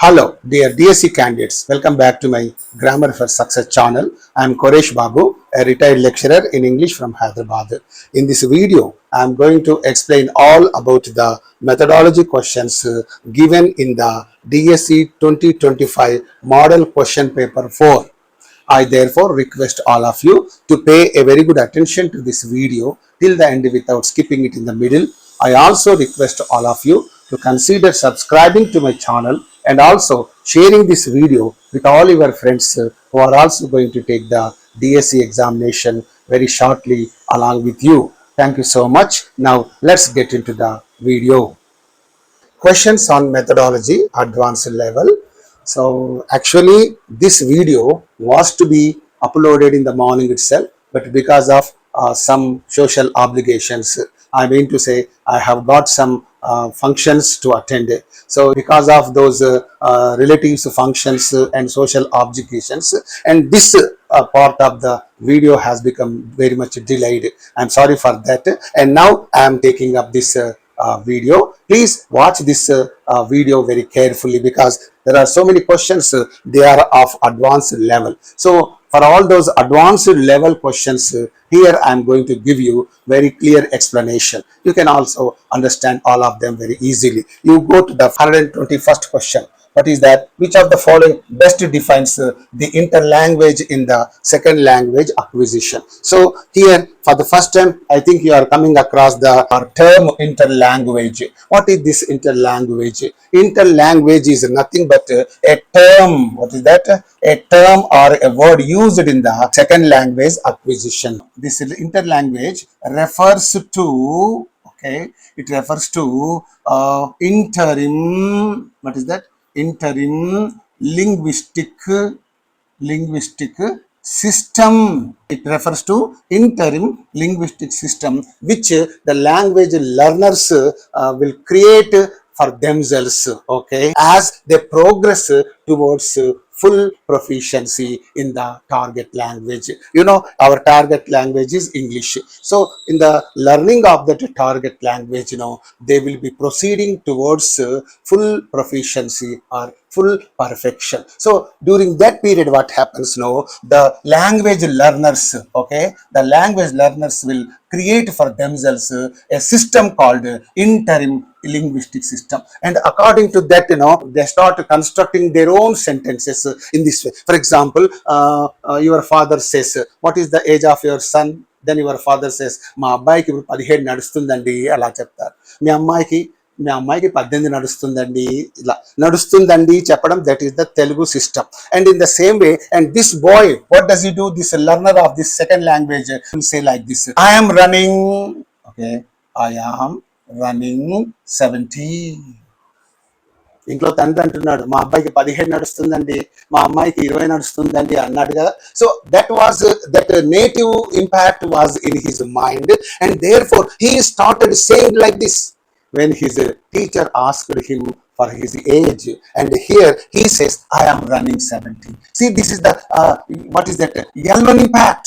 Hello, dear DSC candidates. Welcome back to my Grammar for Success channel. I am Koresh Babu, a retired lecturer in English from Hyderabad. In this video, I am going to explain all about the methodology questions given in the DSC 2025 Model Question Paper 4. I therefore request all of you to pay a very good attention to this video till the end without skipping it in the middle. I also request all of you to consider subscribing to my channel and also sharing this video with all your friends who are also going to take the DSC examination very shortly along with you. Thank you so much. Now let's get into the video. Questions on methodology advanced level. So actually this video was to be uploaded in the morning itself, but because of some social obligations, I mean to say I have got some functions to attend. So because of those relatives functions and social obligations, and this part of the video has become very much delayed. I'm sorry for that, and now I am taking up this video. Please watch this video very carefully because there are so many questions, they are of advanced level. So for all those advanced level questions, here I am going to give you very clear explanation. You can also understand all of them very easily. You go to the 121st question. What is that? Which of the following best defines the interlanguage in the second language acquisition? So here for the first time, I think you are coming across the term interlanguage. What is this interlanguage? Interlanguage is nothing but a term. What is that? A term or a word used in the second language acquisition. This interlanguage refers to, okay, it refers to interim, what is that? Interim linguistic system. It refers to interim linguistic system which the language learners will create for themselves, okay, as they progress towards full proficiency in the target language. You know, our target language is English. So in the learning of that target language, you know, they will be proceeding towards full proficiency or full perfection. So during that period, what happens now? The language learners, okay, the language learners will create for themselves a system called interim linguistic system, and according to that, you know, they start constructing their own sentences in this way. For example, your father says, what is the age of your son? Then your father says, మా అబ్బాయికి ఇప్పుడు 17 నడుస్తుందండి అలా చెప్తారు. మీ అమ్మాయికి 18 నడుస్తుందండి, ఇలా నడుస్తుందండి చెప్పడం, that is the Telugu system. And in the same way, and this boy, what does he do? This learner of this second language will say like this, I am running, okay, I am running 17. ఇంట్లో తండ్రి అంటున్నాడు, మా అబ్బాయికి 17 నడుస్తుందండి, మా అమ్మాయికి 20 నడుస్తుందండి అన్నాడు కదా. So that was that native impact was in his mind, and therefore he started saying like this when his teacher asked him for his age, and here he says, I am running 17. See, this is the what is that? L1 impact,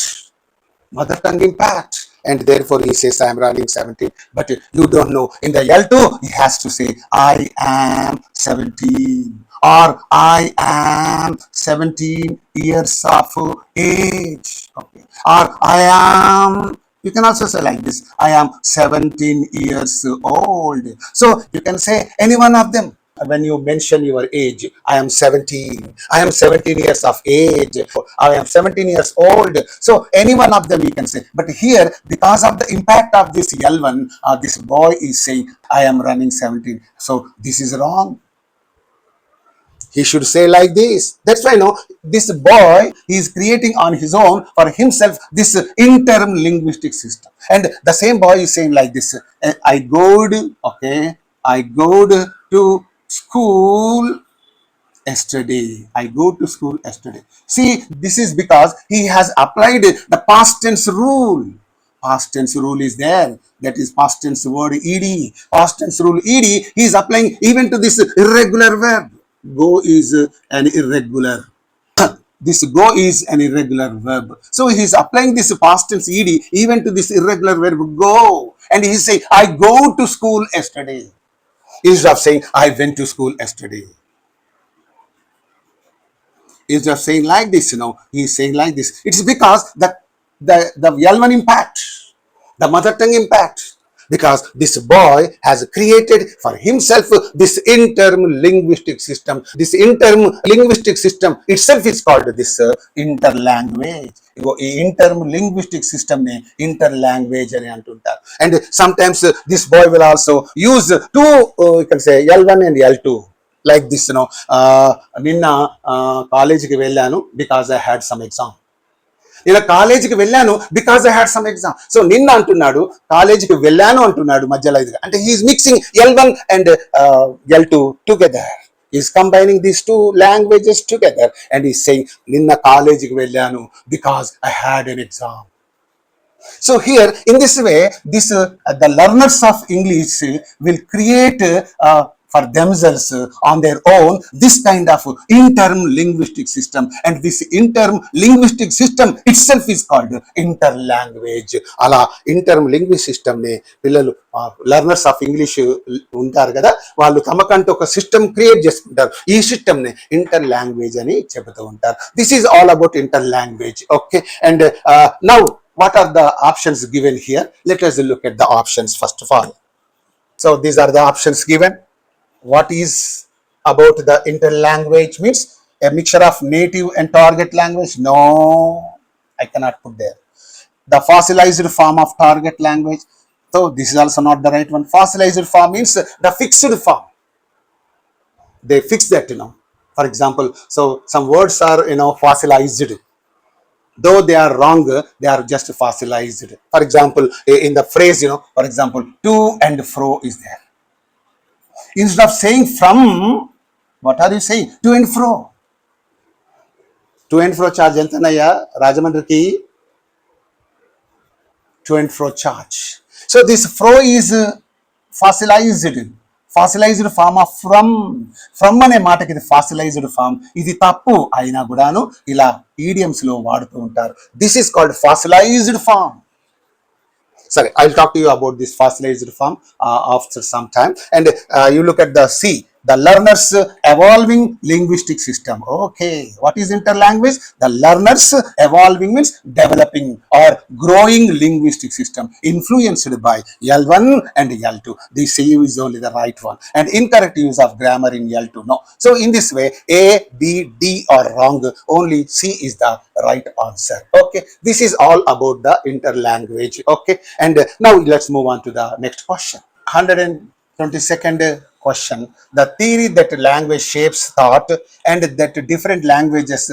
mother tongue impact, and therefore he says, I am running 17. But you don't know, in the L2 he has to say, I am 17, or I am 17 years of age, okay, or I am, you can also say like this, I am 17 years old. So you can say any one of them. When you mention your age, I am 17, I am 17 years of age, I am 17 years old. So any one of them you can say. But here, because of the impact of this L1, this boy is saying, I am running 17. So this is wrong. He should say like this. That's why, no, this boy, he is creating on his own for himself this interim linguistic system. And the same boy is saying like this, I go'd, okay, I go'd to school yesterday. I go to school yesterday. See, this is because he has applied the past tense rule. Past tense rule is there. That is past tense word ed. Past tense rule ed, he is applying even to this irregular verb. Go is an irregular. This go is an irregular verb. So he is applying this past tense ed even to this irregular verb go. And he is saying, I go to school yesterday, instead of saying, I went to school yesterday. is just saying like this, he is saying like this. It's because the L1 impact, the mother tongue impact, because this boy has created for himself this interm linguistic system. This interm linguistic system itself is called this interlanguage. ఈ interim linguistic system ని interlanguage అని అంటుంటారు. And sometimes this boy will also use two you can say L1 and L2 like this. నిన్న కాలేజీకి వెళ్ళాను because I had some exam. ఇలా కాలేజీకి వెళ్ళాను because I had some exam. So నిన్న అంటున్నాడు, కాలేజీకి వెళ్ళాను అంటున్నాడు మధ్యలో ఇదిగా. అంటే he's mixing L1 and L2 together. He's combining these two languages together and he's saying ninna college ki vellanu because I had an exam. So here in this way, this the learners of English will create for themselves on their own this kind of interm linguistic system, and this interm linguistic system itself is called interlanguage. Ala interm linguistic system ne pillalu learners of English ఉంటారు కదా, వాళ్ళు తమకంటూ ఒక system create చేసుకుంటారు. ఈ system ని interlanguage అని చెబుతూ ఉంటారు. This is all about inter language. Okay, and now what are the options given here? Let us look at the options first of all. So these are the options given. What is about the interlanguage means a mixture of native and target language? No, I cannot put there. The fossilized form of target language. So this is also not the right one. Fossilized form means the fixed form. They fix that, For example, so some words are, fossilized. Though they are wrong, they are just fossilized. For example, in the phrase, for example, to and fro is there. Instead of saying from, what are you saying? To and fro. To and fro charge entanaya Rajamandriki? To and fro charge. So this fro is fossilized form of from అనే మాటకి ఇది fossilized form. ఇది తప్పు అయినా కూడాను ఇలా idioms లో వాడుతూ ఉంటారు. This is called fossilized form. Sorry, I'll talk to you about this fossilized form after some time. And you look at the C, the learner's evolving linguistic system. Okay, what is interlanguage? The learner's evolving means developing or growing linguistic system influenced by L1 and L2. The C is only the right one, and incorrect use of grammar in L2. No. So in this way, A, B, D are wrong. Only C is the right answer. Okay, this is all about the interlanguage. Okay, and now let's move on to the next question. 122nd question. The theory that language shapes thought and that different languages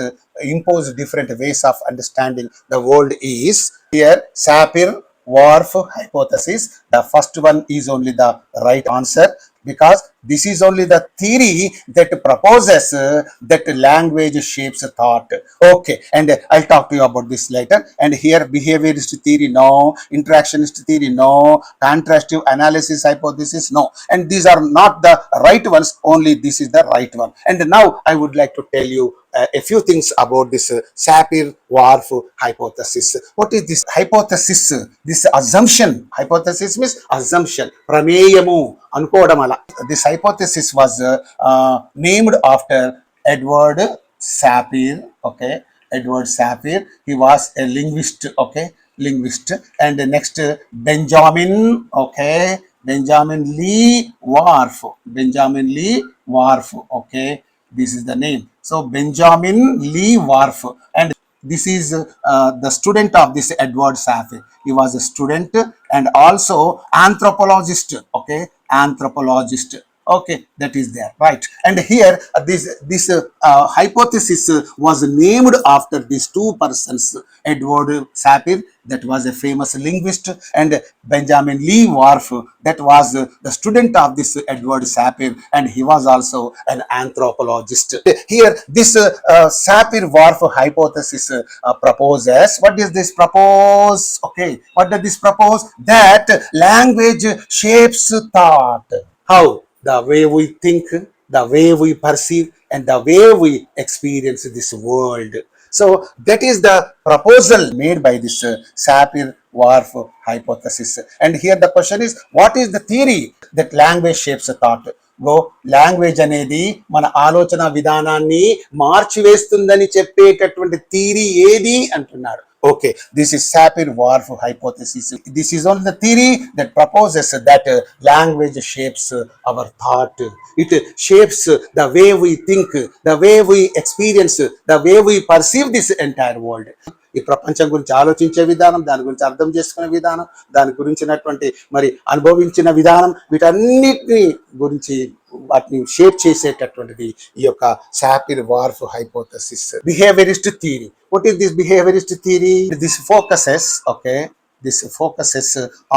impose different ways of understanding the world is here Sapir-Whorf hypothesis. The first one is only the right answer because this is only the theory that proposes that language shapes thought. Okay, and I'll talk to you about this later. And here behaviorist theory no, interactionist theory no, contrastive analysis hypothesis no, and these are not the right ones, only this is the right one. And now I would like to tell you a few things about this Sapir-Whorf hypothesis. What is this hypothesis? This assumption. Hypothesis means assumption, prameyamu anukodam ala. This hypothesis was named after Edward Sapir. Okay, Edward Sapir, he was a linguist. Okay, linguist. And next Benjamin. Okay, Benjamin Lee Whorf. Benjamin Lee Whorf. Okay, this is the name. So Benjamin Lee Whorf, and this is the student of this Edward Sapir. He was a student and also anthropologist. Okay, anthropologist. Okay, that is there, right? And here this hypothesis was named after these two persons, Edward Sapir, that was a famous linguist, and Benjamin Lee Whorf, that was the student of this Edward Sapir, and he was also an anthropologist. Here this Sapir-Whorf hypothesis proposes, what does this propose? Okay, what does this propose? That language shapes thought. How? The way we think, the way we perceive, and the way we experience this world. So that is the proposal made by this Sapir-Whorf hypothesis. And here the question is, what is the theory that language shapes a thought? Language అనేది మన ఆలోచన విధానాన్ని మార్చివేస్తుందని చెప్పేటటువంటి theory ఏది అంటున్నాడు. Okay, this is Sapir-Whorf hypothesis. This is only the theory that proposes that language shapes our thought. It shapes the way we think, the way we experience, the way we perceive this entire world. ఈ ప్రపంచం గురించి ఆలోచించే విధానం, దాని గురించి అర్థం చేసుకునే విధానం, దాని గురించినటువంటి మరి అనుభవించిన విధానం, వీటన్నిటిని గురించి వాటిని షేప్ చేసేటటువంటిది ఈ యొక్క Sapir-Whorf hypothesis. Behaviorist theory. What is this behaviorist theory? This focuses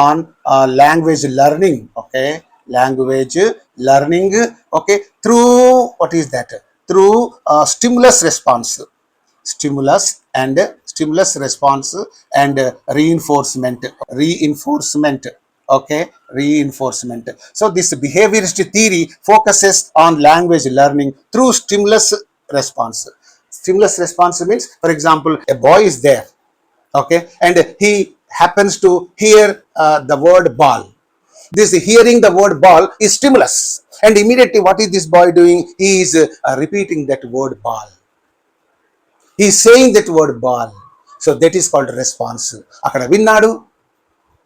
on language learning. Language learning. Through what is that? Through stimulus response and reinforcement. Reinforcement. So this behaviorist theory focuses on language learning through stimulus response. Stimulus response means, for example, a boy is there, and he happens to hear the word ball. This hearing the word ball is stimulus, and immediately what is this boy doing? He is repeating that word ball. He is saying that word ball. So that is called response. అక్కడ విన్నాడు,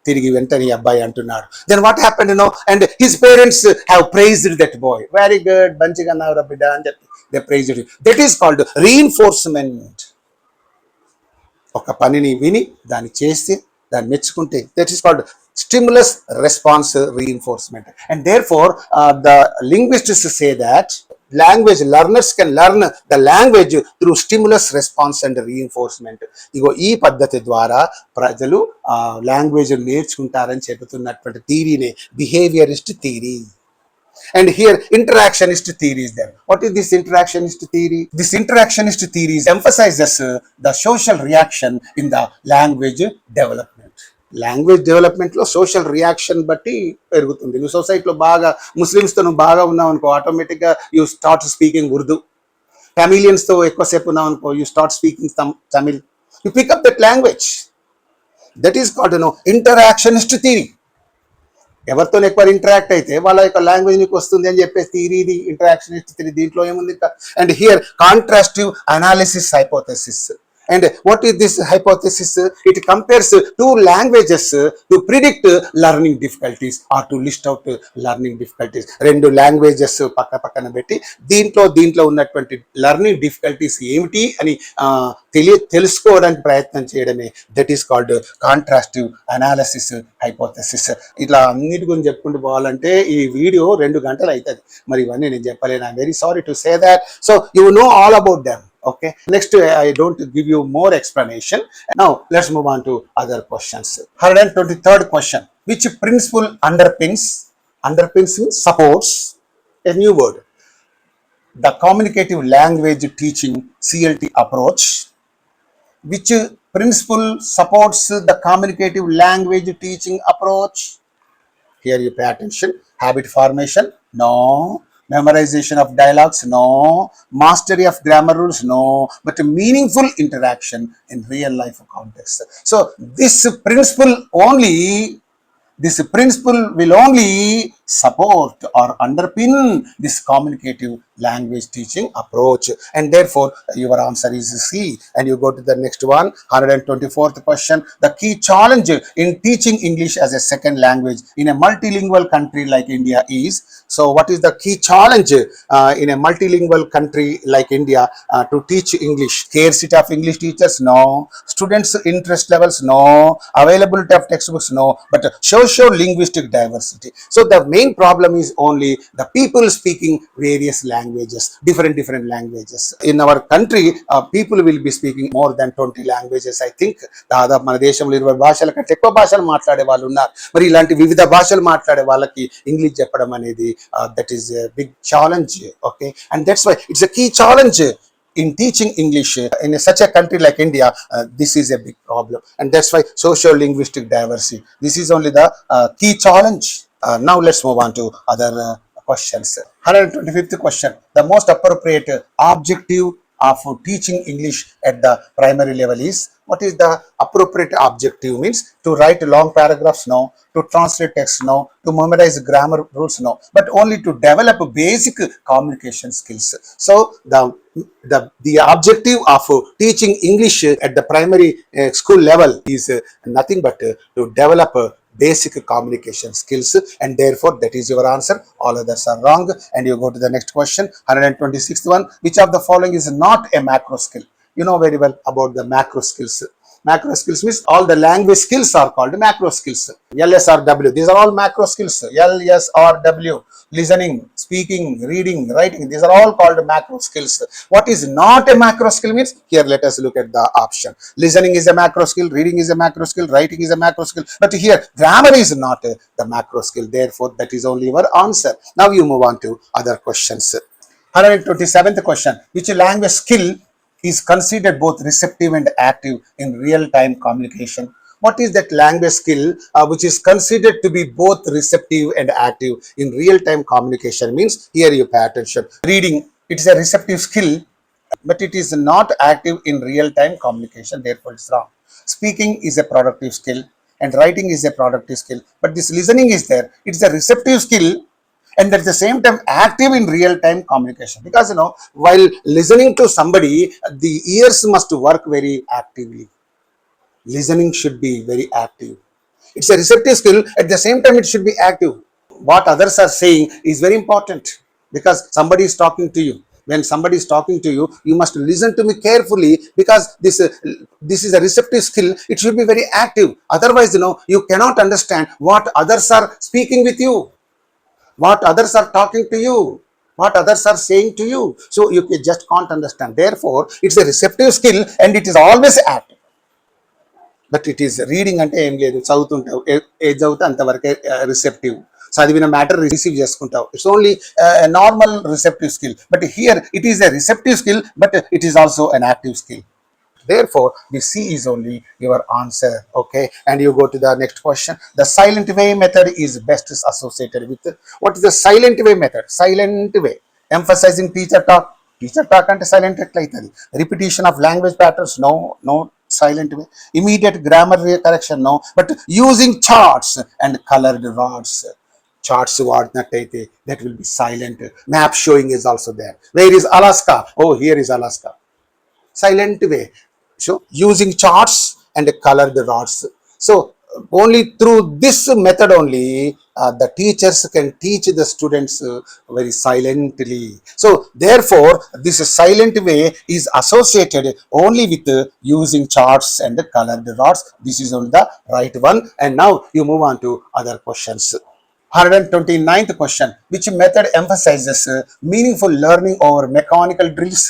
తిరిగి వెంటనే అబ్బాయి అంటున్నాడు. Then what happened, and his parents have praised that boy. Very good, మంచిగా అన్నావు రా బిడ్డ అని చెప్పి they praised it. That is called reinforcement. ఒక పనిని విని దాన్ని చేసి దాన్ని మెచ్చుకుంటే, that is called stimulus response reinforcement. And therefore the linguists say that language learners can learn the language through stimulus response and reinforcement. ఇగో ఈ పద్ధతి ద్వారా ప్రజలు లాంగ్వేజ్ నేర్చుకుంటారని చెబుతున్నటువంటి థియరీనే behaviourist theory. And here interactionist theory is there. What is this interactionist theory? This interactionist theory emphasizes the social reaction in the language development. Language డెవలప్మెంట్లో social reaction బట్టి పెరుగుతుంది. నువ్వు సొసైటీలో బాగా ముస్లిమ్స్తో నువ్వు బాగా ఉన్నావు అనుకో, ఆటోమేటిక్గా యూ స్టార్ట్ స్పీకింగ్ ఉర్దూ. తమిళియన్స్తో ఎక్కువసేపు ఉన్నావు అనుకో, you start speaking Tamil. You pick up that language. That is called interactionist theory. ఎవరితో ఎక్కువ ఇంటరాక్ట్ అయితే వాళ్ళ యొక్క లాంగ్వేజ్ నీకు వస్తుంది అని చెప్పేసి థియరీ ఇది ఇంటరాక్షనిస్ట్ థియరీ. దీంట్లో ఏముంది? And here contrastive analysis hypothesis. And what is this hypothesis? It compares two languages to predict learning difficulties or to list out learning difficulties. రెండు లాంగ్వేజెస్ పక్క పక్కన పెట్టి దీంట్లో ఉన్నటువంటి లెర్నింగ్ డిఫికల్టీస్ ఏమిటి అని తెలుసుకోవడానికి ప్రయత్నం చేయడమే. That is called contrastive analysis hypothesis. ఇట్లా అన్నిటి గురించి చెప్పుకుంటూ పోవాలంటే ఈ వీడియో 2 గంటలు అవుతుంది. మరి ఇవన్నీ నేను చెప్పలేను. I'm very sorry to say that. So you know all about them. Okay, next I don't give you more explanation. Now let's move on to other questions. 123rd question. Which principle underpins means supports a new word, the communicative language teaching CLT approach? Which principle supports the communicative language teaching approach? Here you pay attention. Habit formation? No. Memorization of dialogues? No. Mastery of grammar rules? No. But meaningful interaction in real life context. So this principle will only support or underpin this communicative language teaching approach, and therefore your answer is C. And you go to the next one, 124th question. The key challenge in teaching English as a second language in a multilingual country like India is. So what is the key challenge in a multilingual country like India to teach English? Scarcity of English teachers? No. Students interest levels? No. Availability of textbooks? No. But socio-linguistic diversity. So the main problem is only the people speaking various languages, different languages. In our country, people will be speaking more than 20 languages. I think దాదాపు మన దేశంలో 20 భాషల కంటే ఎక్కువ భాషలు మాట్లాడే వాళ్ళు ఉన్నారు. మరి ఇలాంటి వివిధ భాషలు మాట్లాడే వాళ్ళకి ఇంగ్లీష్ చెప్పడం అనేది that is a big challenge. Okay, and that's why it's a key challenge in teaching English in such a country like India. This is a big problem, and that's why socio-linguistic diversity, this is only the key challenge. Now let's move on to other questions. 125th question. The most appropriate objective of teaching English at the primary level is, what is the appropriate objective means to write long paragraphs, no, to translate text, no, to memorize grammar rules, no, but only to develop basic communication skills. So the objective of teaching English at the primary school level is nothing but to develop basic communication skills, and therefore that is your answer. All others are wrong. And you go to the next question, 126th one. Which of the following is not a macro skill? You know very well about the macro skills. Macro skills means all the language skills are called macro skills. LSRW, these are all macro skills. LSRW, listening, speaking, reading, writing, these are all called macro skills. What is not a macro skill means, here let us look at the option. Listening is a macro skill, reading is a macro skill, writing is a macro skill, but here grammar is not the macro skill. Therefore that is only your answer. Now you move on to other questions. 127th question. Which language skill is considered both receptive and active in real-time communication? What is that language skill which is considered to be both receptive and active in real-time communication? Means, here you pay attention. Reading, it is a receptive skill, but it is not active in real-time communication. Therefore, it's wrong. Speaking is a productive skill and writing is a productive skill, but this listening is there. It's a receptive skill and at the same time active in real-time communication, because while listening to somebody, the ears must work very actively. Listening should be very active. It's a receptive skill, at the same time it should be active. What others are saying is very important, because somebody is talking to you. When somebody is talking to you, you must listen to me carefully, because this is a receptive skill. It should be very active. Otherwise, you cannot understand what others are speaking with you, what others are talking to you, what others are saying to you. So you just can't understand. Therefore, it's a receptive skill and it is always active. But it is reading అంటే ఏం లేదు, చదువుతుంటావు, ఏది చదివితే అంతవరకే receptive. చదివిన matter receive చేసుకుంటావు. It's only normal receptive skill. But here it is a receptive skill, but it is also an active skill. Therefore, the C is only your answer. Okay, and you go to the next question. The silent way method is best associated with, what is the silent way method? Silent way, emphasizing teacher talk. Teacher talk ante silent eట్లాయితది. Repetition of language patterns, no silent way. Immediate grammar correction, no, but using charts and colored rods. Charts వాడినట్టయితే that will be silent. Map showing is also there. Where is Alaska? Oh, here is Alaska. Silent way. So using charts and colored rods. So only through this method only the teachers can teach the students very silently. So therefore this silent way is associated only with using charts and colored rods. This is only the right one. And now you move on to other questions. 129th question. Which method emphasizes meaningful learning over mechanical drills?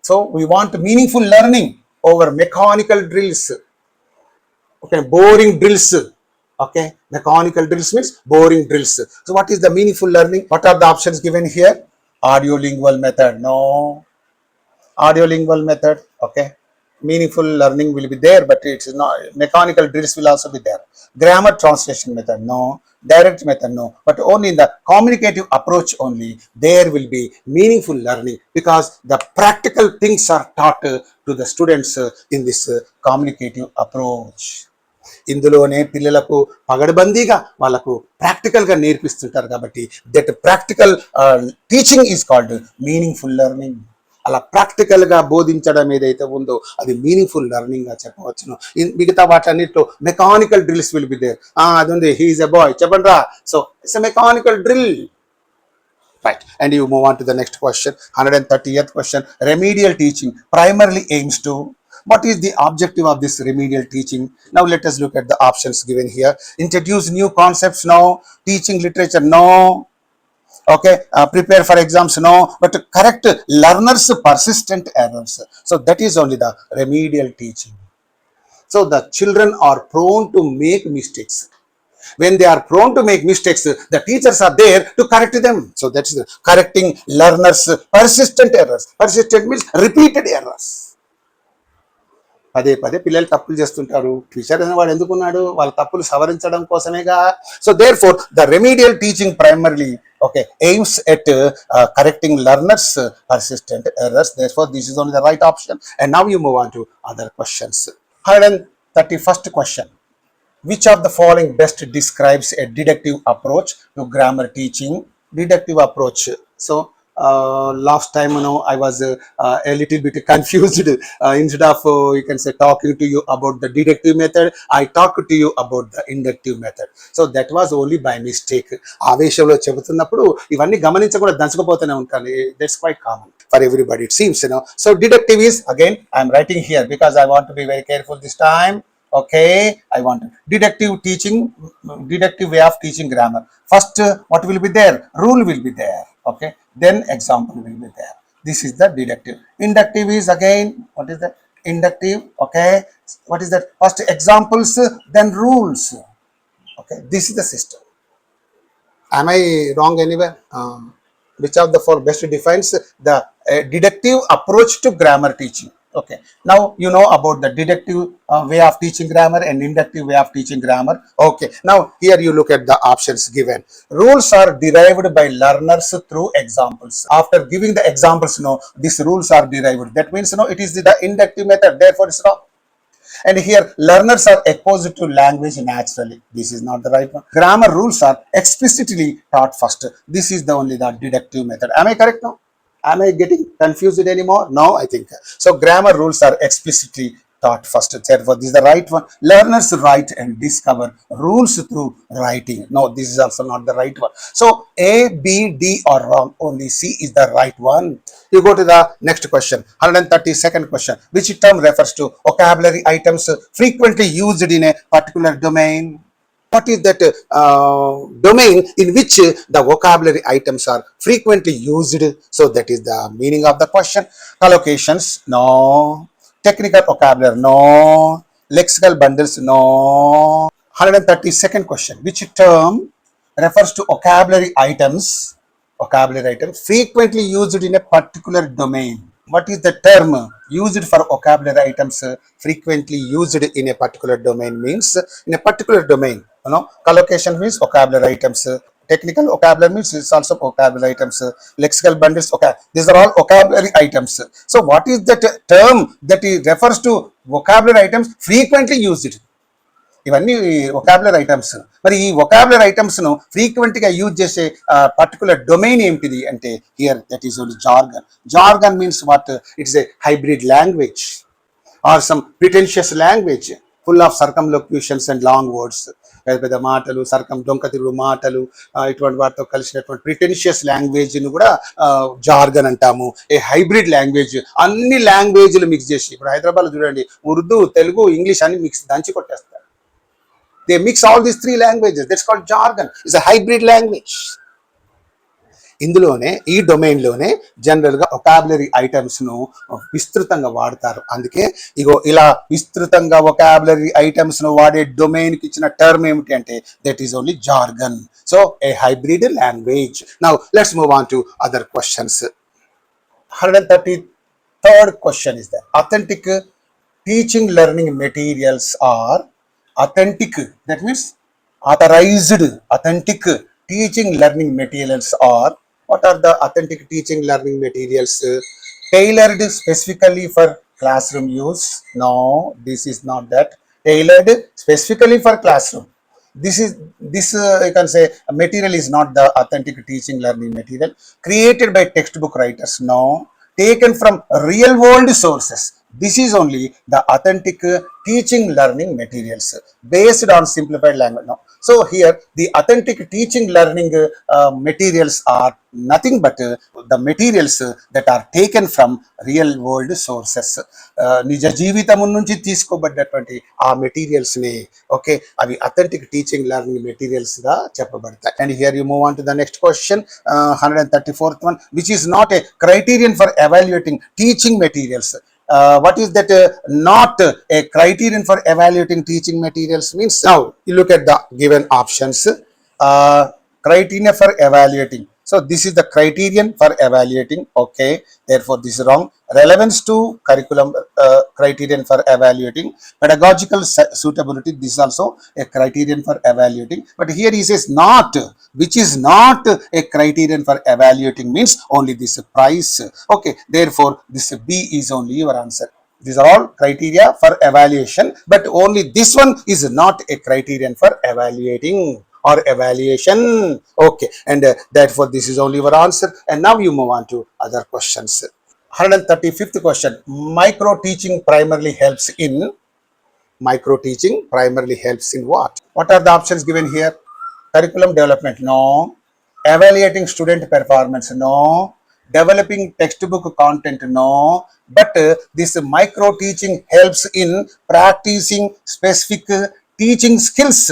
So we want meaningful learning over mechanical drills. Okay, boring drills. Okay, mechanical drills means boring drills. So what is the meaningful learning? What are the options given here? Audiolingual method, no. Audiolingual method, okay. Meaningful learning will be there, but it's not. Mechanical drills will also be there. Grammar translation method, no. Direct method, no. But only in the communicative approach only there will be meaningful learning, because the practical things are taught to the students in this communicative approach. ఇందులోనే పిల్లలకు పగడబందీగా వాళ్ళకు ప్రాక్టికల్గా నేర్పిస్తుంటారు. కాబట్టి that practical teaching is called meaningful learning. అలా ప్రాక్టికల్గా బోధించడం ఏదైతే ఉందో అది మీనింగ్ఫుల్ లెర్నింగ్గా చెప్పవచ్చును. మిగతా వాటన్నిటిలో mechanical drills will be there. అది ఉంది, హీ ఈజ్ ఎ బాయ్, చెప్పండి రా. So it's a mechanical drill. Right, and you move on to the next question. 130th question. Remedial teaching primarily aims to, what is the objective of this remedial teaching? Now let us look at the options given here. Introduce new concepts, no. Teaching literature, no. Okay, prepare for exams, no. But correct learners' persistent errors. So that is only the remedial teaching. So the children are prone to make mistakes. When they are prone to make mistakes, the teachers are there to correct them. So that is correcting learners' persistent errors. Persistent means repeated errors. పదే పదే పిల్లలు తప్పులు చేస్తుంటారు. Teacher అనే వాడు ఎందుకున్నాడు? వాళ్ళ తప్పులు సవరించడం కోసమేగా. So therefore the remedial teaching primarily aims at correcting learners persistent errors. Therefore this is only the right option. And now you move on to other questions. 131st question. Which of the following best describes a deductive approach to grammar teaching? Deductive approach. So last time, I was a little bit confused. Instead of you can say talking to you about the deductive method, I talked to you about the inductive method. So that was only by mistake. ఆవేశంలో చెబుతున్నప్పుడు ఇవన్నీ గమనించకుండా దంచుకుపోతూనే ఉంటాను. That's quite common for everybody, it seems. So deductive is, again I am writing here because I want to be very careful this time. Okay, I want deductive teaching, deductive way of teaching grammar. First, what will be there? Rule will be there. Okay, then example will be there. This is the deductive. Inductive is, again, what is that? Inductive. Okay, what is that? First examples, then rules. Okay, this is the system. Am I wrong anywhere? Which of the four best defines the deductive approach to grammar teaching? Okay, now you know about the deductive way of teaching grammar and inductive way of teaching grammar. Okay, now here you look at the options given. Rules are derived by learners through examples. After giving the examples, these rules are derived. That means it is the inductive method. Therefore it's wrong. And here learners are exposed to language naturally. This is not the right one. Grammar rules are explicitly taught first. This is the only the deductive method. Am I correct now? Am I getting confused anymore? No, I think so. Grammar rules are explicitly taught first. Therefore this is the right one. Learners write and discover rules through writing. No, this is also not the right one. So A, B, D are wrong. Only C is the right one. You go to the next question. 132nd question. Which term refers to vocabulary items frequently used in a particular domain? What is that domain in which the vocabulary items are frequently used? So that is the meaning of the question. Collocations, no. Technical vocabulary, no. Lexical bundles, no. 132nd question. Which term refers to vocabulary items frequently used in a particular domain? What is the term used for vocabulary items frequently used in a particular domain? Means in a particular domain. Collocation means vocabulary items. Technical vocabulary means it's also vocabulary items. Lexical bundles, okay. These are all vocabulary items. So what is that term that refers to vocabulary items frequently used? ఇవన్నీ vocabulary items. మరి ఈ vocabulary items ను frequent గా use చేసే particular domain ఏంటిది అంటే here that is only jargon. Jargon means what? It's a hybrid language or some pretentious language full of circumlocutions and long words. పెద్ద పెద్ద మాటలు, డొంక తిరుగు మాటలు, ఇటువంటి వాటితో కలిసినటువంటి ప్రిటెన్షియస్ లాంగ్వేజ్ ని కూడా జార్గన్ అంటాము. ఏ హైబ్రిడ్ లాంగ్వేజ్, అన్ని లాంగ్వేజ్లు మిక్స్ చేసి, ఇప్పుడు హైదరాబాద్ లో చూడండి ఉర్దూ, తెలుగు, ఇంగ్లీష్ అన్ని మిక్స్ దంచి కొట్టేస్తారు. They mix all these three languages. That's called jargon. It's a hybrid language. ఇందులోనే ఈ డొమైన్లోనే జనరల్గా వొకాబులరీ ఐటమ్స్ను విస్తృతంగా వాడతారు. అందుకే ఇగో ఇలా విస్తృతంగా వొకాబులరీ ఐటమ్స్ను వాడే డొమైన్కి ఇచ్చిన టర్మ్ ఏమిటి అంటే that is only jargon. So A hybrid language. Now let's move on to other questions. 133rd question is that authentic teaching learning materials are authentic. That means authorized. Authentic teaching learning materials are, what are the authentic teaching learning materials? Tailored specifically for classroom use. No, this is not that. Tailored specifically for classroom. This you can say material is not the authentic teaching learning material. Created by textbook writers. No. Taken from real world sources. This is only the authentic teaching learning materials based on simplified language. No. So here the authentic teaching learning materials are nothing but the materials that are taken from real world sources. నిజ జీవితం నుంచి తీసుకోబడ్డటువంటి ఆ materials ని అవి authentic teaching learning materials గా చెప్పబడతాయి. And here you move on to the next question, 134th one, which is not a criterion for evaluating teaching materials. What is that not a criterion for evaluating teaching materials means? Now you look at the given options. Criteria for evaluating. So this is the criterion for evaluating. Okay, therefore this is wrong. Relevance to curriculum criterion for evaluating. Pedagogical suitability, this is also a criterion for evaluating, but here he says not, which is not a criterion for evaluating, means only this price. Okay, therefore this B is only your answer. These are all criteria for evaluation, but only this one is not a criterion for evaluating or evaluation. Okay, and therefore this is only your answer. And now you move on to other questions. 135th question. Micro teaching primarily helps in. Micro teaching primarily helps in what? What are the options given here? Curriculum development, no. Evaluating student performance, no. Developing textbook content, no. But this micro teaching helps in practicing specific teaching skills.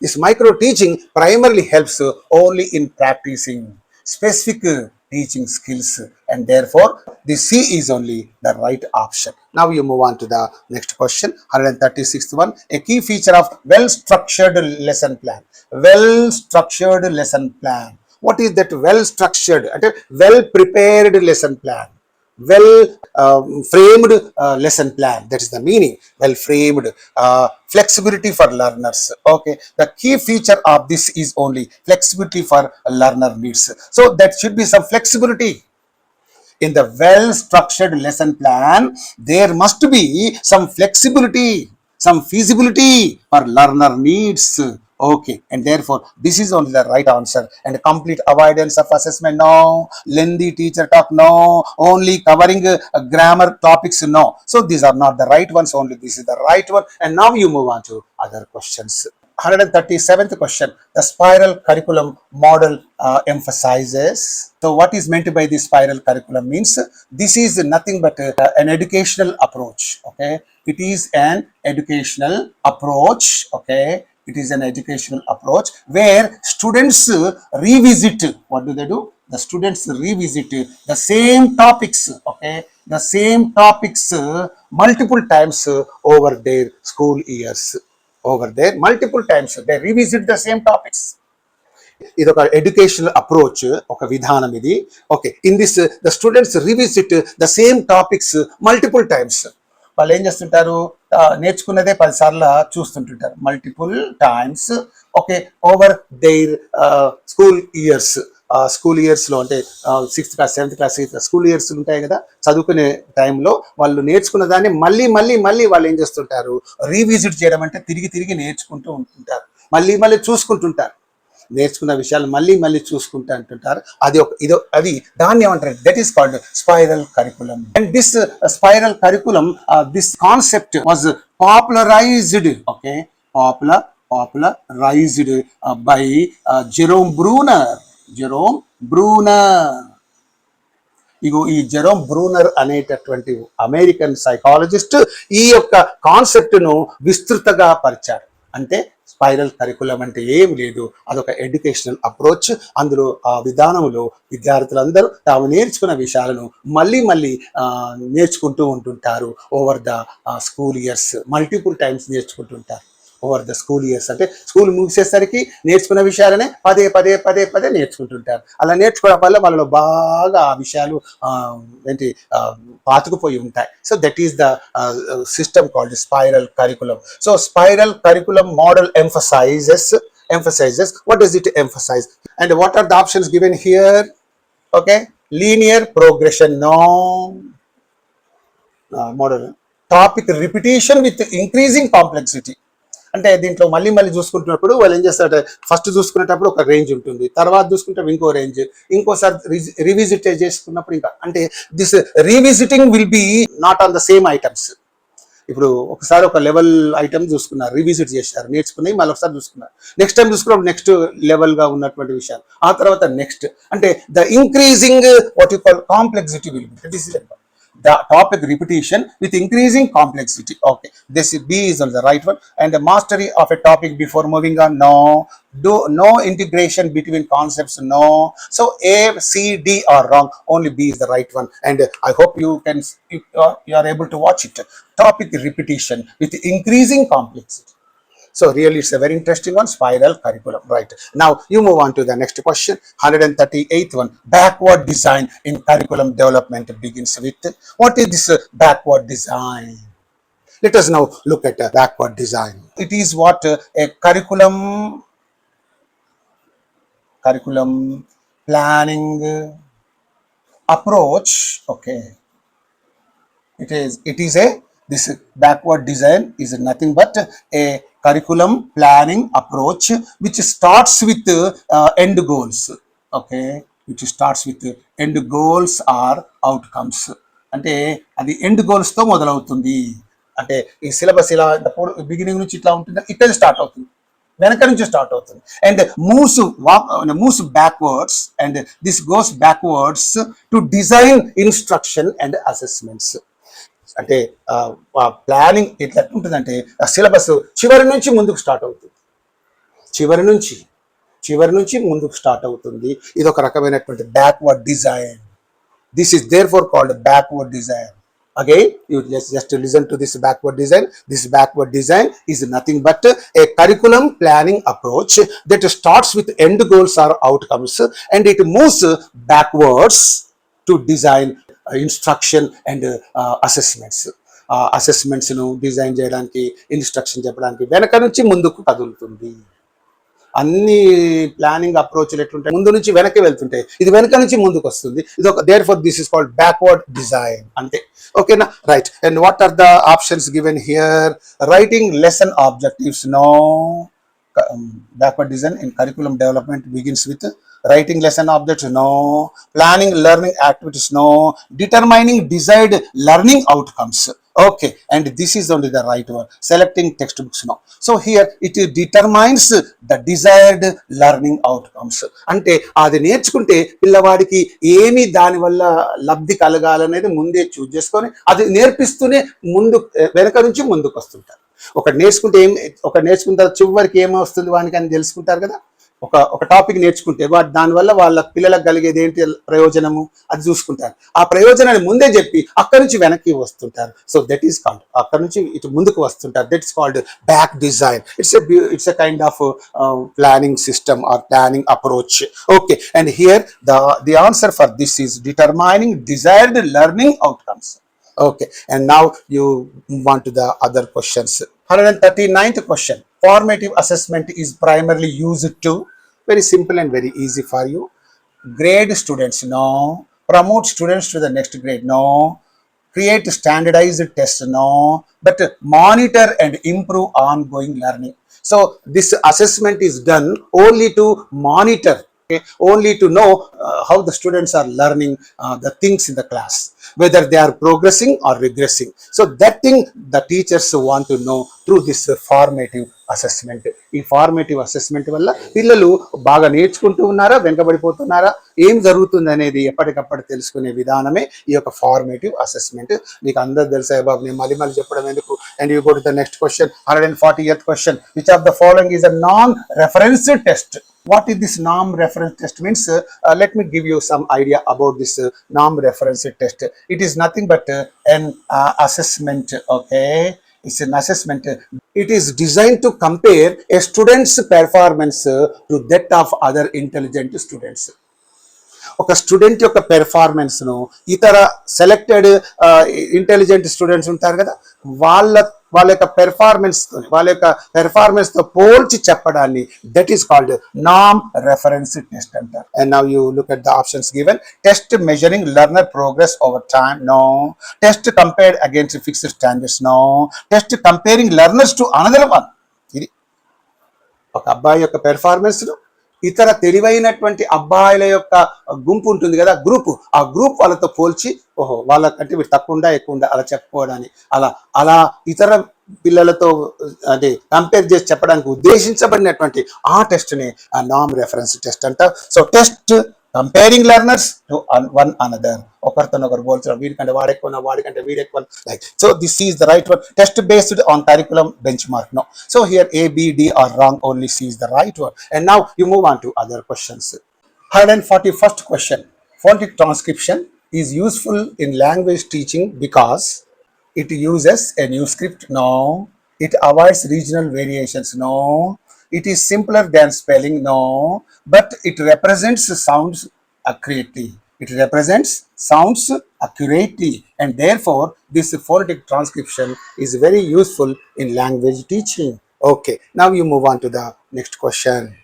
This micro teaching primarily helps only in practicing specific teaching skills, and therefore the C is only the right option. Now you move on to the next question. 136th one. A key feature of well structured lesson plan. Well structured lesson plan. What is that well structured? Well prepared lesson plan. Well framed lesson plan, that is the meaning. Well framed, flexibility for learners. Okay, the key feature of this is only flexibility for learner needs. So that should be some flexibility in the well structured lesson plan. There must be some flexibility, some feasibility for learner needs. Okay, and therefore this is only the right answer. And complete avoidance of assessment, no. Lengthy teacher talk, no. Only covering grammar topics, no. So these are not the right ones, only this is the right one. And now you move on to other questions. 137th question. The spiral curriculum model emphasizes. So what is meant by the spiral curriculum means this is nothing but an educational approach. Okay, it is an educational approach. Okay, it is an educational approach where students revisit. What do they do? The students revisit the same topics. Okay, the same topics multiple times over their school years. Over there multiple times they revisit the same topics. ఇది ఒక educational approach, ఒక విధానం ఇది. Okay, in this the students revisit the same topics multiple times. వాళ్ళు ఏం చేస్తుంటారు? నేర్చుకున్నదే 10 సార్లు చూస్తుంటుంటారు multiple times. Okay, over their school years. School ఇయర్స్లో అంటే 6th class 7th class school years ఉంటాయి కదా, చదువుకునే టైంలో వాళ్ళు నేర్చుకున్న దాన్ని మళ్ళీ మళ్ళీ మళ్ళీ వాళ్ళు ఏం చేస్తుంటారు? రీవిజిట్ చేయడం అంటే తిరిగి తిరిగి నేర్చుకుంటూ ఉంటుంటారు, మళ్ళీ మళ్ళీ చూసుకుంటుంటారు. నేర్చుకున్న విషయాలు మళ్ళీ మళ్ళీ చూసుకుంటూ అంటుంటారు. అది ఒక ఇదో అది దాన్ని ఏమంటారు? That is called spiral curriculum. And this spiral curriculum, this concept was popularised. Okay, popularized by Jerome Bruner. ఇగో ఈ జెరోమ్ బ్రూనర్ అనేటటువంటి అమెరికన్ సైకాలజిస్ట్ ఈ యొక్క కాన్సెప్ట్ ను విస్తృతంగా పరిచారు. అంటే స్పైరల్ కరికులం అంటే ఏం లేదు, అదొక ఎడ్యుకేషనల్ అప్రోచ్. అందులో ఆ విధానంలో విద్యార్థులందరూ తాము నేర్చుకున్న విషయాలను మళ్ళీ మళ్ళీ నేర్చుకుంటూ ఉంటుంటారు. Over the school years multiple times నేర్చుకుంటుంటారు. ఓవర్ ద స్కూల్ ఇయర్స్ అంటే స్కూల్ ముగిసేసరికి నేర్చుకున్న విషయాలనే పదే పదే పదే పదే నేర్చుకుంటుంటారు. అలా నేర్చుకోవడం వల్ల వాళ్ళలో బాగా ఆ విషయాలు ఏంటి పాతుకుపోయి ఉంటాయి. So that is the system called spiral curriculum. So spiral curriculum model emphasizes. What does it emphasize? And what are the options given here? Okay, linear progression, no. Model topic repetition with increasing complexity. అంటే దీంట్లో మళ్ళీ మళ్ళీ చూసుకుంటున్నప్పుడు వాళ్ళు ఏం చేస్తారంటే first చూసుకునేటప్పుడు ఒక range ఉంటుంది, తర్వాత చూసుకుంటే ఇంకో రేంజ్, ఇంకోసారి రివిజిట్ చేసుకున్నప్పుడు ఇంకా. అంటే this revisiting will be not on the same items. ఇప్పుడు ఒకసారి ఒక లెవెల్ ఐటమ్ చూసుకున్నారు, రివిజిట్ చేశారు, నేర్చుకున్నాయి, మళ్ళీ ఒకసారి చూసుకున్నారు. నెక్స్ట్ టైం చూసుకున్నప్పుడు నెక్స్ట్ లెవెల్గా ఉన్నటువంటి విషయాలు, ఆ తర్వాత నెక్స్ట్. అంటే the increasing what you call complexity will be. This is the topic repetition with increasing complexity. Okay, this B is on the right one. And the mastery of a topic before moving on, no. No integration between concepts, no. So A, C, D are wrong, only B is the right one. And I hope you are able to watch it. Topic repetition with increasing complexity. So really it's a very interesting one, spiral curriculum, right? Now you move on to the next question, 138th one. Backward design in curriculum development begins with, what is this backward design? Let us now look at backward design. It is what a curriculum planning approach. Okay, it is a, this backward design is nothing but a curriculum planning approach which starts with end goals. Okay, which starts with end goals or outcomes. అంటే అది end goals తో మొదలవుతుంది. అంటే ఈ syllabus ఇలా beginning నుంచి ఇట్లా ఉంటుంది, ఇక్కడ స్టార్ట్ అవుతుంది, వెనక నుంచి స్టార్ట్ అవుతుంది, and moves backwards, and this goes backwards to design instruction and assessments. అంటే ప్లానింగ్ ఎట్లా ఉంటుందంటే సిలబస్ చివరి నుంచి ముందుకు స్టార్ట్ అవుతుంది, చివరి నుంచి ముందుకు స్టార్ట్ అవుతుంది. ఇది ఒక రకమైనటువంటి backward design. This is therefore called backward design. Again, you just listen to this backward design. This backward design is nothing but a curriculum planning approach that starts with end goals or outcomes, and it moves backwards to design instruction and assessments. Assessments ను design చేయడానికి, instruction చెప్పడానికి వెనక నుంచి ముందుకు కదులుతుంది. అన్ని planning అప్రోచ్లు ఎట్లుంటాయి, ముందు నుంచి వెనక్కి వెళ్తుంటాయి, ఇది వెనక నుంచి ముందుకు వస్తుంది. ఇది ఒక therefore this is called backward design అంతే. ఓకేనా, right. And what are the options given here? Writing lesson objectives, no. Backward design in curriculum development begins with writing lesson objects, no. Planning learning activities, no. Determining desired learning outcomes, okay, and this is only the right one. Selecting textbooks, no. So here it determines the desired learning outcomes. అంటే అది నేర్చుకుంటే పిల్లవాడికి ఏమి దాని వల్ల లబ్ధి కలగాలనేది ముందే choose చేసుకొని అది నేర్పిస్తూనే ముందు వెనక నుంచి ముందుకు వస్తుంటారు. ఒకటి నేర్చుకున్న తర్వాత చివరికి ఏమొస్తుంది వానికి అని తెలుసుకుంటారు కదా. ఒక టాపిక్ నేర్చుకుంటే దానివల్ల వాళ్ళ పిల్లలకు కలిగేది ఏంటి ప్రయోజనము అది చూసుకుంటారు. ఆ ప్రయోజనాన్ని ముందే చెప్పి అక్కడి నుంచి వెనక్కి వస్తుంటారు. సో దట్ ఈస్ కాల్డ్, అక్కడి నుంచి ఇటు ముందుకు వస్తుంటారు. That is called back design. It's a kind of planning system or planning approach. Okay, and here the answer for this is determining desired learning outcomes. Okay, and now you move on to the other questions. 139th question. Formative assessment is primarily used to, very simple and very easy for you. Grade students, no. Promote students to the next grade, no. Create standardized tests, no. But monitor and improve ongoing learning. So this assessment is done only to monitor, okay, only to know how the students are learning the things in the class, whether they are progressing or regressing. So that thing the teachers want to know through this formative assessment. ఈ formative assessment వల్ల పిల్లలు బాగా నేర్చుకుంటూ ఉన్నారా, వెనకబడిపోతున్నారా, ఏం జరుగుతుంది అనేది ఎప్పటికప్పుడు తెలుసుకునే విధానమే ఈ యొక్క ఫార్మేటివ్ అసెస్మెంట్. మీకు అందరు తెలుసా బాబు, నేను మళ్ళీ చెప్పడం ఎందుకు. And you go to the next question, 140th question. Which of the following is a non-reference test? What is this norm reference test means? Let me give you some idea about this norm reference test. It is nothing but an assessment. Okay, it's an assessment. It is designed to compare a student's performance to that of other intelligent students. ఒక student యొక్క performance ను ఇతర selected intelligent students ఉంటారు కదా, వాళ్ళ యొక్క performance తో పోల్చి చెప్పడాన్ని దట్ ఈస్ కాల్డ్ నామ్ రెఫరెన్స్ టెస్ట్ అంటారు. And now you look at the options given. Test measuring learner progress over time, no. Test compared against fixed standards, no. Test comparing learners to another one. ఇది ఒక అబ్బాయి యొక్క performance ను ఇతర తెలివైనటువంటి అబ్బాయిల యొక్క గుంపు ఉంటుంది కదా, ఆ గ్రూప్ వాళ్ళతో పోల్చి, ఓహో వాళ్ళకంటే వీడు తక్కువ ఉందా ఎక్కువ ఉందా అలా చెప్పుకోవడానికి, అలా ఇతర పిల్లలతో అంటే కంపేర్ చేసి చెప్పడానికి ఉద్దేశించబడినటువంటి ఆ టెస్ట్ని నామ్ రెఫరెన్స్ టెస్ట్ అంటారు. So test comparing learners to one another, ఒకరితోనొకరు పోల్చడం, వీడికంటే వాడెక్కువ వాడికంటే వీడెక్కువ, like. So this is the right one. Test based on curriculum benchmark, no. So here A, B, D are wrong, only C is the right one. And now you move on to other questions. 141st question. Phonetic transcription is useful in language teaching because it uses a new script, no. It avoids regional variations. No. It is simpler than spelling. No. But it represents sounds accurately. It represents sounds accurately, and therefore this phonetic transcription is very useful in language teaching. Okay, now you move on to the next question.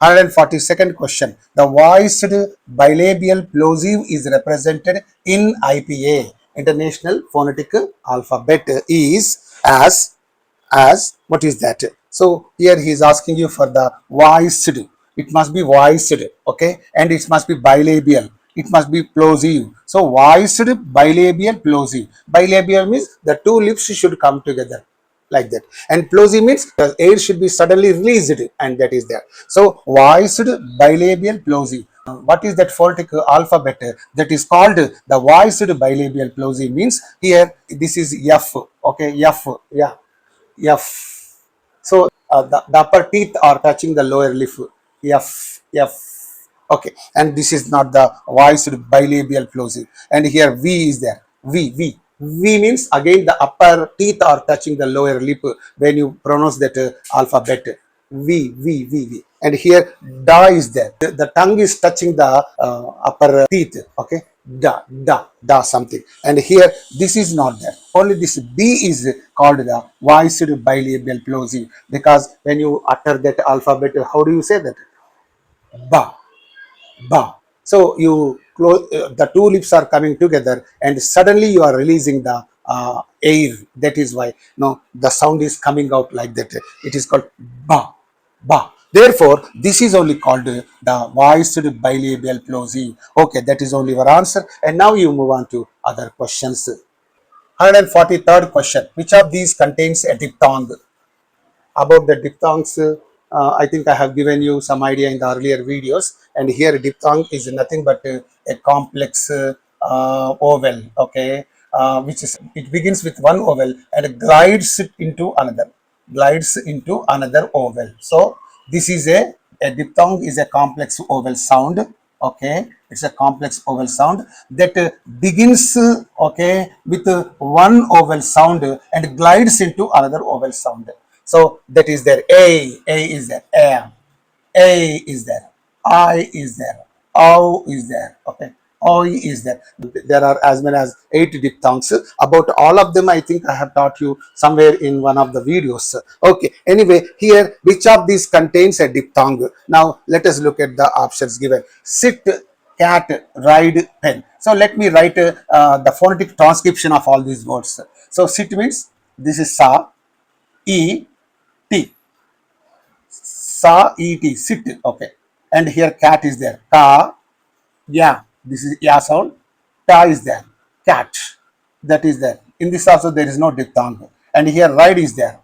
142nd question. The voiced bilabial plosive is represented in IPA, International Phonetic Alphabet, is as what is that? So here he is asking you for the voiced. It must be voiced, okay, and it must be bilabial. It must be plosive. So voiced bilabial plosive. Bilabial means the two lips should come together like that, and plosive means the air should be suddenly released, and that is there. So voiced bilabial plosive. What is that phonetic alphabet that is called the voiced bilabial plosive? Means here this is F, okay, F, yeah, F. So the upper teeth are touching the lower lip. F, F. Okay, and this is not the voiced bilabial plosive. And here V is there. V, V. V means again the upper teeth are touching the lower lip when you pronounce that alphabet. V, V, V, V. And here da is there. The tongue is touching the upper teeth. Okay, da, da, da something. And here this is not there. Only this B is called the voiced bilabial plosive, because when you utter that alphabet, how do you say that? Ba, ba. So you close, the two lips are coming together, and suddenly you are releasing the air. That is why no, the sound is coming out like that. It is called ba, ba. Therefore, this is only called the voiced bilabial plosive. Okay, that is only your answer. And now you move on to other questions. 143rd question. Which of these contains a diphthong? About the diphthongs, I think I have given you some idea in the earlier videos, and here diphthong is nothing but a complex vowel, okay, which is, it begins with one vowel and glides into another vowel. So this is a diphthong is a complex vowel sound, okay, it's a complex vowel sound that begins okay with one vowel sound and glides into another vowel sound. So that is there. A is there. A is there. I is there. O is there. Okay. O is there. There are as many as 8 diphthongs. About all of them, I think I have taught you somewhere in one of the videos. Okay. Anyway, here, which of these contains a diphthong? Now, let us look at the options given. Sit, cat, ride, pen. So, let me write the phonetic transcription of all these words. So, sit means this is sa, e, T. Sa, et, sit. Okay. And here cat is there. Ka, yeah. This is ya sound. Ta is there. Cat. That is there. In this also there is no diphthong. And here ride is there.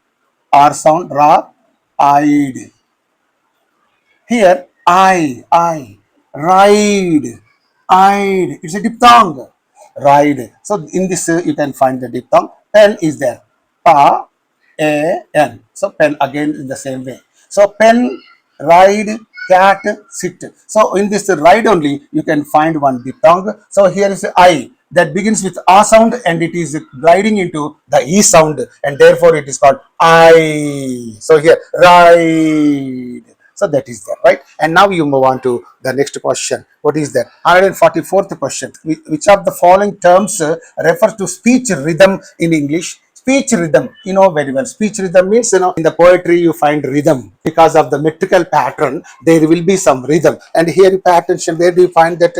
R sound. Ra, ide. Here ride, ide. It's a diphthong. Ride. So in this you can find the diphthong. Pen is there. Pa, a, n. So pen again in the same way. So pen, ride, cat, sit. So in this ride only you can find one diphthong. So here is I that begins with a sound and it is gliding into the e sound, and therefore it is called I. So here ride. So that is there, right? And now you move on to the next question. What is that? 144th question. Which of the following terms refers to speech rhythm in English? Speech rhythm, you know very well. Speech rhythm means, in the poetry you find rhythm. Because of the metrical pattern, there will be some rhythm. And here you pay attention, where do you find that,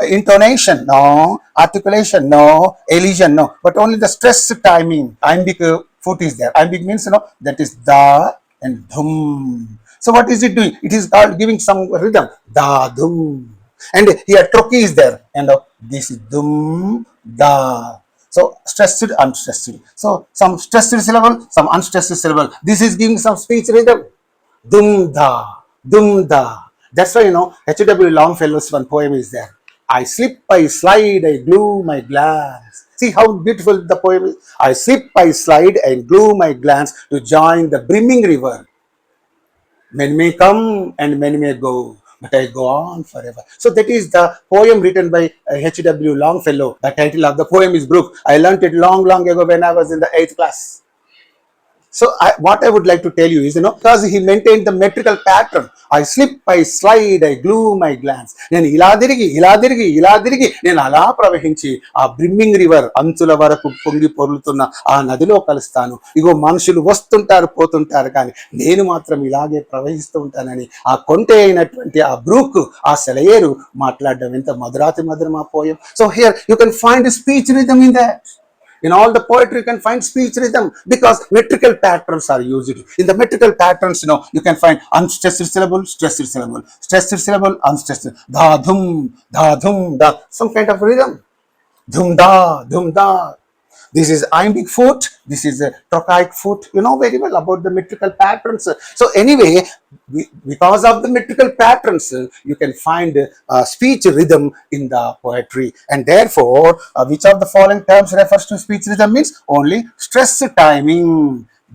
intonation? No. Articulation? No. Elision? No. But only the stress timing. Iambic foot is there. Iambic means, that is da and dhum. So what is it doing? It is giving some rhythm. Da, dhum. And here trochee is there. And this is dhum, da. So stressed, unstressed. So some stressed syllable, some unstressed syllable. This is giving some speech rhythm. Dum da, dum da. That's why, H.W. Longfellow's one poem is there. I slip, I slide, I glue my glance. See how beautiful the poem is. I slip, I slide, and glue my glance to join the brimming river. Men may come and men may go, but I go on forever. So that is the poem written by H.W. Longfellow. The title of the poem is Brook. I learnt it long, long ago when I was in the 8th class. So what I would like to tell you is, because he maintained the metrical pattern, I slip, I slide, I glue my glance. నేను ఇలా తిరిగి ఇలా తిరిగి ఇలా తిరిగి నేను అలా ప్రవహించి ఆ బ్రిమ్మింగ్ రివర్ అంచుల వరకు పొంగి పొర్లుతున్న ఆ నదిలో కలుస్తాను. ఇగో మనుషులు వస్తుంటారు పోతుంటారు, కానీ నేను మాత్రం ఇలాగే ప్రవహిస్తూ ఉంటానని ఆ కొంటే అయినటువంటి ఆ బ్రూక్, ఆ సెలయేరు మాట్లాడడం ఎంత మధురాతి మధురం ఆ poem. So here you can find speech rhythm in that. In all the poetry, you can find speech rhythm because metrical patterns are used. In the metrical patterns, you can find unstressed syllable, stressed syllable, stressed syllable, unstressed. Da dhum, da. Some kind of rhythm. Dhum da, dhum da. This is iambic foot, this is a trochaic foot. You know very well about the metrical patterns. So anyway, because of the metrical patterns, you can find speech rhythm in the poetry. And therefore, which of the following terms refers to speech rhythm means only stress timing.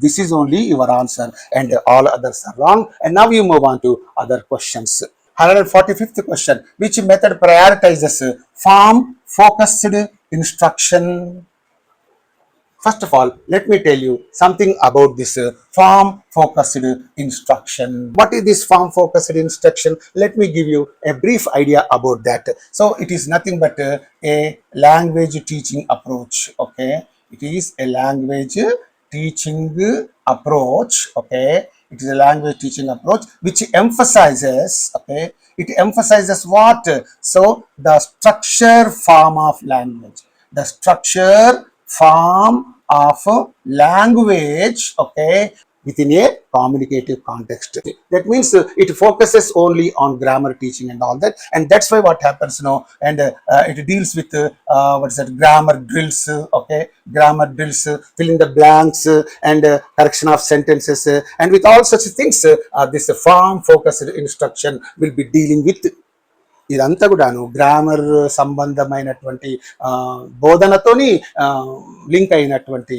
This is only your answer, and all others are wrong. And now you move on to other questions. 145th question. Which method prioritizes form focused instruction? First of all, let me tell you something about this form-focused instruction. What is this form-focused instruction? Let me give you a brief idea about that. So, it is nothing but a language teaching approach, okay? It is a language teaching approach, okay? It is a language teaching approach which emphasizes, okay? It emphasizes what? So, the structure form of language. The structure form of language, okay, within a communicative context. That means it focuses only on grammar teaching and all that, and that's why what happens now, and it deals with what is that, grammar drills, okay, grammar drills, filling the blanks, and correction of sentences, and with all such things, this form focused instruction will be dealing with. ఇదంతా కూడాను grammar సంబంధమైనటువంటి బోధనతోని link అయినటువంటి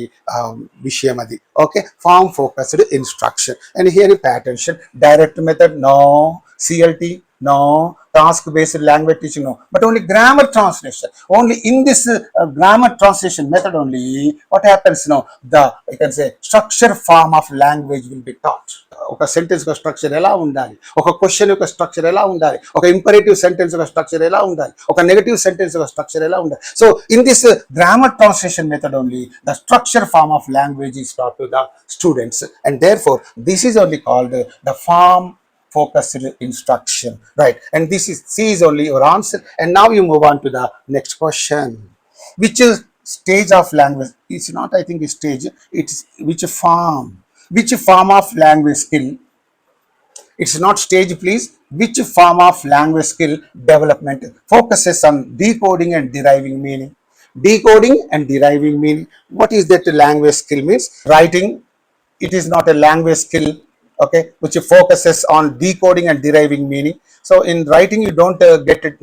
విషయం అది. Okay, form focused instruction. And here pay attention. Direct method no, CLT no, task based language teaching no, but only grammar translation. Only in this grammar translation method only what happens now, the you can say structure form of language will be taught. ఒక sentence యొక్క structure ఎలా ఉండాలి, ఒక question యొక్క structure ఎలా ఉండాలి, ఒక imperative sentence యొక్క స్ట్రక్చర్ ఎలా ఉండాలి, ఒక నెగటివ్ సెంటెన్స్ యొక్క స్ట్రక్చర్ ఎలా ఉండాలి. So in this grammar translation method only the structure form of language is taught to the students, and therefore this is only called the form focused instruction, right? And this is C is only your answer. And now you move on to the next question. Which stage of language? It's not, I think, a stage. It's which form of language skill? It's not stage, please. Which form of language skill development focuses on decoding and deriving meaning? Decoding and deriving meaning. What is that language skill means? Writing. It is not a language skill, okay, which focuses on decoding and deriving meaning. So in writing you don't get it,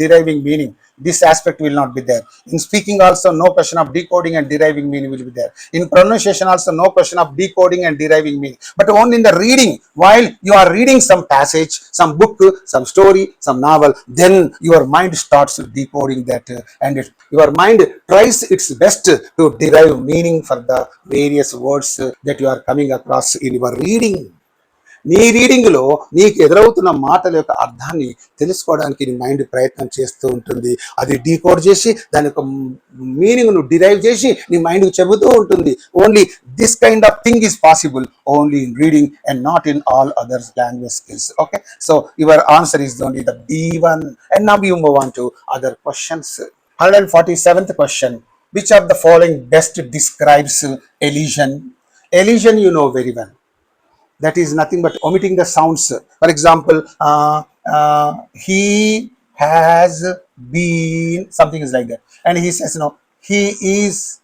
deriving meaning. This aspect will not be there. In speaking also no question of decoding and deriving meaning will be there. In pronunciation also no question of decoding and deriving meaning. But only in the reading, while you are reading some passage, some book, some story, some novel, then your mind starts decoding that, and your mind tries its best to derive meaning for the various words that you are coming across in your reading. నీ రీడింగ్లో నీకు ఎదురవుతున్న మాటల యొక్క అర్థాన్ని తెలుసుకోవడానికి నీ mind ప్రయత్నం చేస్తూ ఉంటుంది. అది డీకోడ్ చేసి దాని యొక్క మీనింగ్ను డిరైవ్ చేసి నీ మైండ్కి చెబుతూ ఉంటుంది. Only this kind of thing is possible only in reading and not in all other language skills. Okay, so your answer is only the B1. And now you move on to other questions. 147th question. Which of the following best describes elision? Elision you know very well. That is nothing but omitting the sounds. For example, he has been, something is like that, and he says no, he's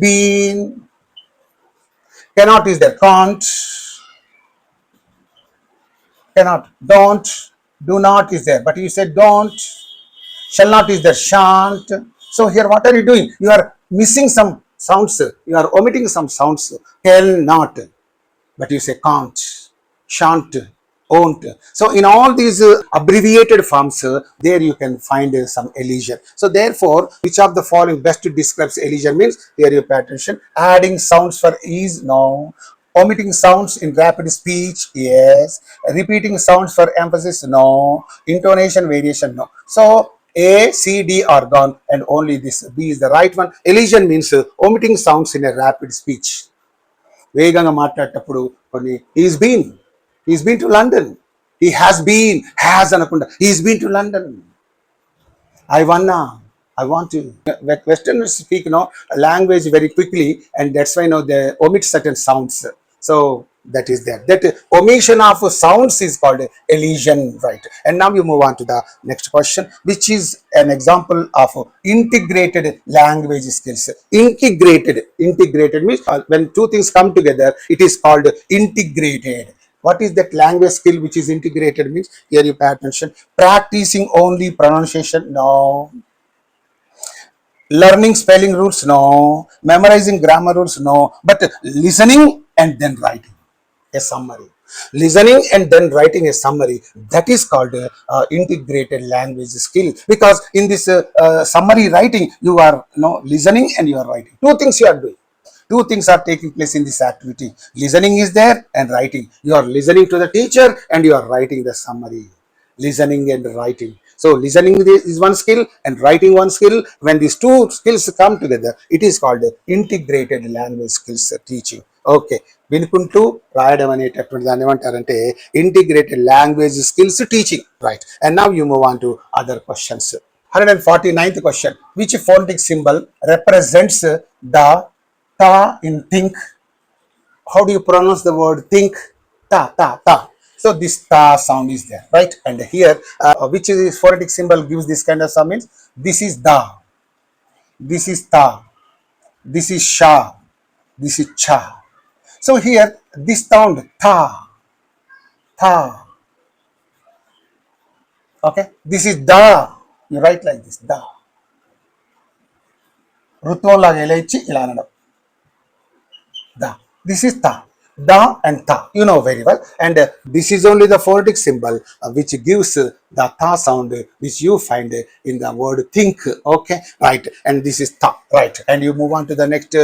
been. Cannot is there, can't, cannot, don't, do not is there, but you said don't. Shall not is there, shan't. So here what are you doing? You are missing some sounds, you are omitting some sounds. Cannot, but you say can't, shan't, Won't. So in all these abbreviated forms, there you can find some elision. So therefore, which of the following best describes elision means, here you pay attention. Adding sounds for ease, no. Omitting sounds in rapid speech, yes. Repeating sounds for emphasis, no. Intonation variation, no. So A, C, D are gone and only this B is the right one. Elision means omitting sounds in a rapid speech. వేగంగా మాట్లాడేటప్పుడు కొన్ని is been to London, he has అనకుండా is been to London. I wanna, I want to. Westerners speak, language very quickly, and that's why they omit certain sounds. So that is there. That omission of sounds is called elision, right? And now you move on to the next question, which is an example of integrated language skills. Integrated means when two things come together, it is called integrated. What is that language skill which is integrated means? Here you pay attention. Practicing only pronunciation, no. Learning spelling rules, no. Memorizing grammar rules, no. But listening and then writing a summary. Listening and then writing a summary, that is called integrated language skill. Because in this summary writing, you are listening and you are writing. Two things you are doing. Two things are taking place in this activity. Listening is there and writing. You are listening to the teacher and you are writing the summary. Listening and writing. So listening is one skill and writing one skill. When these two skills come together, it is called integrated language skills teaching. Okay. వినుకుంటూ రాయడం అనేటటువంటి దాన్ని ఏమంటారంటే integrated language skills teaching, right? And now you move on to other questions. 149th question. Which phonetic symbol represents the ta in think? How do you pronounce the word think? Ta. So this ta sound is there, right? And here, which is phonetic symbol gives this kind of sound means? This is da, this is ta, this is sha, this is cha. So here, this sound ta. Okay, this is da. You write like this, da. రుత్వం లాగా ఇలా ఇచ్చి ఇలా అనడం, da. This is ta. Da and ta, you know very well. And this is only the phonetic symbol which gives the ta sound which you find in the word think. Okay, right? And this is ta, right? And you move on to the next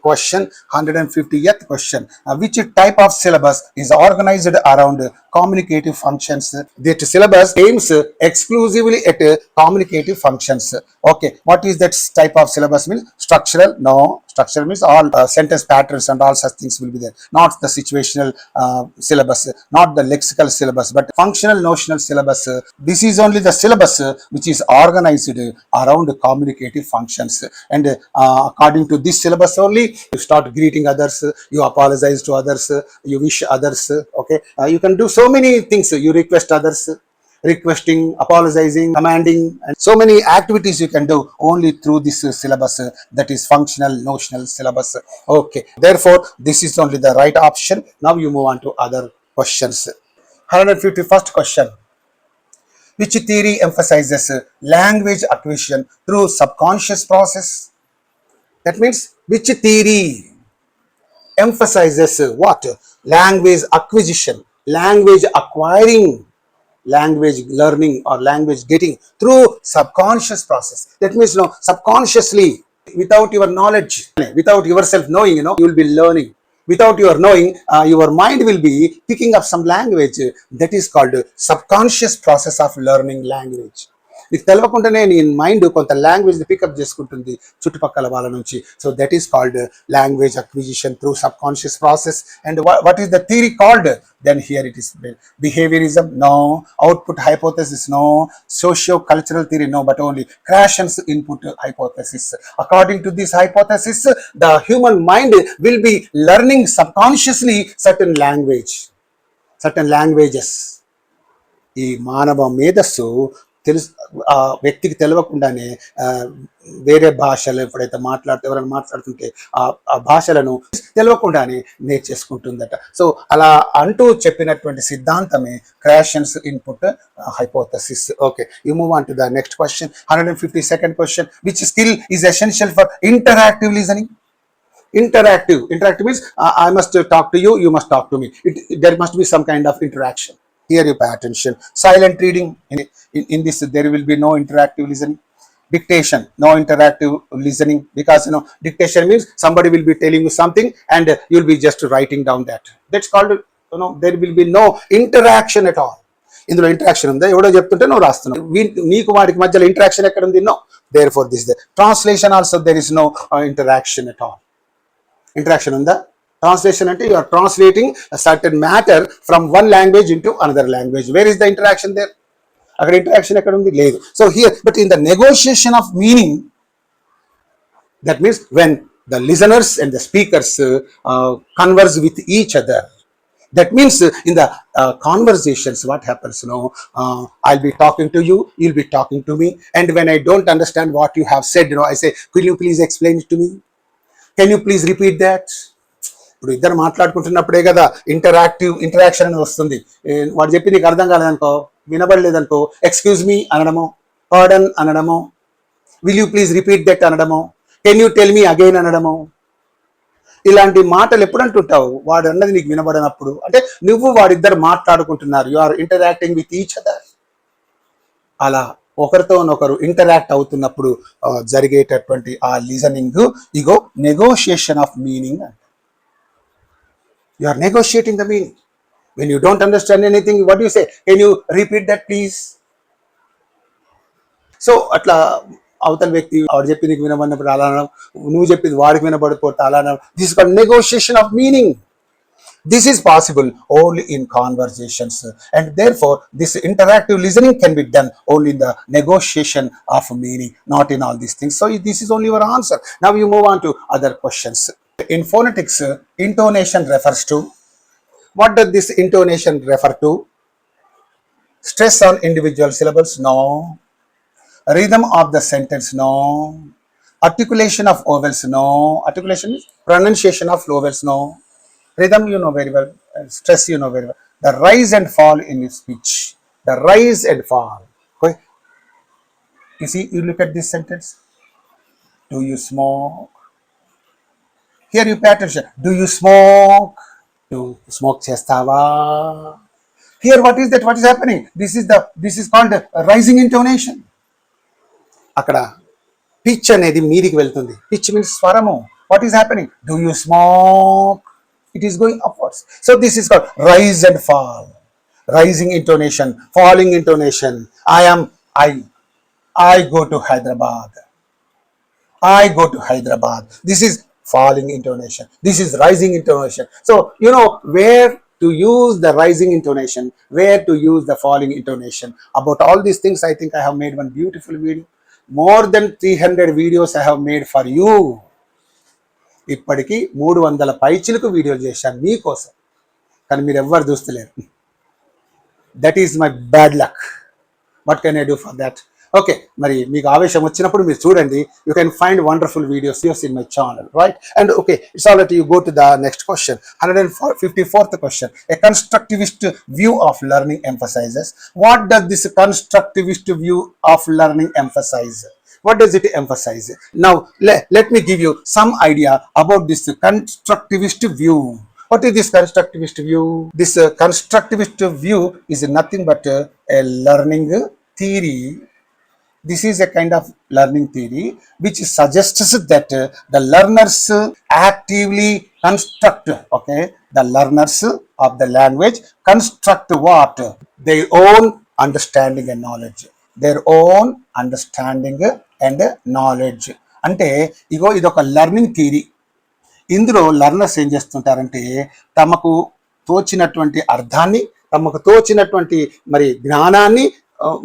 question. 150th question. Which type of syllabus is organized around communicative functions? That syllabus aims exclusively at communicative functions. Okay, what is that type of syllabus means? Structural? No. Structural means all sentence patterns and all such things will be there. Not the situational syllabus, not the lexical syllabus, but functional notional syllabus. This is only the syllabus which is organized around communicative functions. And according to this syllabus only, you start greeting others, you apologize to others, you wish others. Okay, you can do so many things. You request others, requesting, apologizing, commanding, and so many activities you can do only through this syllabus, that is functional notional syllabus. Okay, therefore this is only the right option. Now you move on to other questions. 151st question. Which theory emphasizes language acquisition through subconscious process? That means which theory emphasizes what? Language acquisition, language acquiring, language learning or language getting through subconscious process. That means subconsciously, without your knowledge, without yourself knowing, you will be learning. Without your knowing, your mind will be picking up some language. That is called subconscious process of learning language. నీకు తెలియకుండానే నీ mind కొంత language pickup చేసుకుంటుంది చుట్టుపక్కల వాళ్ళ నుంచి. So that is called language acquisition through sub conscious process. And what is the theory called? Then here it is behaviorism, no. Output hypothesis, no. Socio-cultural theory, no. But only Krashen's input hypothesis. According to this hypothesis, the human mind will be learning subconsciously certain languages. ఈ మానవ మేధస్సు వ్యక్తికి తెలియకుండానే వేరే భాషలు ఎప్పుడైతే ఎవరైనా మాట్లాడుతుంటే ఆ భాషలను తెలియకుండానే నేర్చేసుకుంటుందట. సో అలా అంటూ చెప్పినటువంటి సిద్ధాంతమే Krashen's input hypothesis. Okay, you move on to the next question. 152nd question. Which skill is essential for interactive listening? Interactive means I must talk to you, you must talk to me. There must be some kind of interaction. Here you pay attention. Silent reading, in this there will be no interactive listening. Dictation, no interactive listening, because dictation means somebody will be telling you something and you'll be just writing down that. That's called, there will be no interaction at all. ఇందులో interaction ఉందా? ఎవడో చెప్తుంటే నువ్వు రాస్తున్నావు. నీకు వాడికి మధ్యలో interaction ఎక్కడ ఉంది? No. Therefore this translation also there is no interaction at all. Interaction ఉందా? ట్రాన్స్లేషన్ అంటే you are translating certain matter from one language into another language. Where is the interaction there? అక్కడ interaction ఎక్కడ ఉంది? లేదు. So here, but in the negotiation of meaning, that means when the listeners and the speakers converse with each other. That means in the conversations, what happens? I'll be talking to you, you'll be talking to me, and when I don't understand what you have said, I say, could you please explain it to me? Can you please repeat that? ఇప్పుడు ఇద్దరు మాట్లాడుకుంటున్నప్పుడే కదా interaction అనేది వస్తుంది. వాడు చెప్పి నీకు అర్థం కాలేదనుకో, వినబడలేదనుకో, ఎక్స్క్యూజ్ మీ అనడము, పార్డన్ అనడము, will you please repeat that అనడము, can you tell me again అనడము, ఇలాంటి మాటలు ఎప్పుడు అంటుంటావు? వాడు అన్నది నీకు వినబడినప్పుడు, అంటే నువ్వు వాడిద్దరు మాట్లాడుకుంటున్నారు, you are interacting with each other. అలా ఒకరితోనొకరు ఇంటరాక్ట్ అవుతున్నప్పుడు జరిగేటటువంటి ఆ లిజనింగ్, ఇగో నెగోషియేషన్ ఆఫ్ మీనింగ్ అంటే. You are negotiating the meaning. When you don't understand anything, what you say, can you repeat that please? So అట్లా అవతల వ్యక్తి వాడు చెప్పి నీకు వినబడినప్పుడు అలా అనడం, నువ్వు చెప్పింది వాడికి వినబడిపోతే అలా అనడం. This is called negotiation of meaning. This is possible only in conversations, and therefore this interactive listening can be done only in the negotiation of meaning, not in all these things. So this is only your answer. Now you move on to other questions. In phonetics, intonation refers to, what does this intonation refer to? Stress on individual syllables? No. Rhythm of the sentence? No. Articulation of vowels? No. Articulation is pronunciation of vowels? No. Rhythm you know very well, stress you know very well. The rise and fall in speech, the rise and fall. Okay. You see, you look at this sentence. Do you smoke? Here you pay attention. Do you smoke? Do smoke chestava? Here what is that? What is happening? This is called rising intonation. Akada pitch anedi meediki veltundi. Pitch means swaramu. What is happening? Do you smoke? It is going upwards. So this is called rise and fall. Rising intonation, falling intonation. I go to Hyderabad. I go to Hyderabad. This is falling intonation. This is rising intonation. So you know where to use the rising intonation, where to use the falling intonation. About all these things, I think I have made one beautiful video. More than 300 videos I have made for you. ఇప్పటికీ 300 పైచిలకు వీడియోలు చేశాను మీకోసం, కానీ మీరు ఎవ్వరు చూస్తలేరు. That is my bad luck. What can I do for that? Okay, మరి మీకు ఆవేశం వచ్చినప్పుడు మీరు చూడండి. You can find wonderful videos in my channel, right? And okay, it's all right. You go to the next question, 154th question. A constructivist view of learning emphasizes. What does this constructivist view of learning emphasize? What does it emphasize? Now, let me give you some idea about this constructivist view. What is this constructivist view? This constructivist view is nothing but a learning theory. This is a kind of learning theory which suggests that the learners actively construct, okay, the learners of the language construct what? Their own understanding and knowledge. Their own understanding and knowledge. అంటే ఇగో ఇదొక learning theory. ఇందులో learners ఏం చేస్తుంటారంటే తమకు తోచినటువంటి అర్థాన్ని, తమకు తోచినటువంటి మరి జ్ఞానాన్ని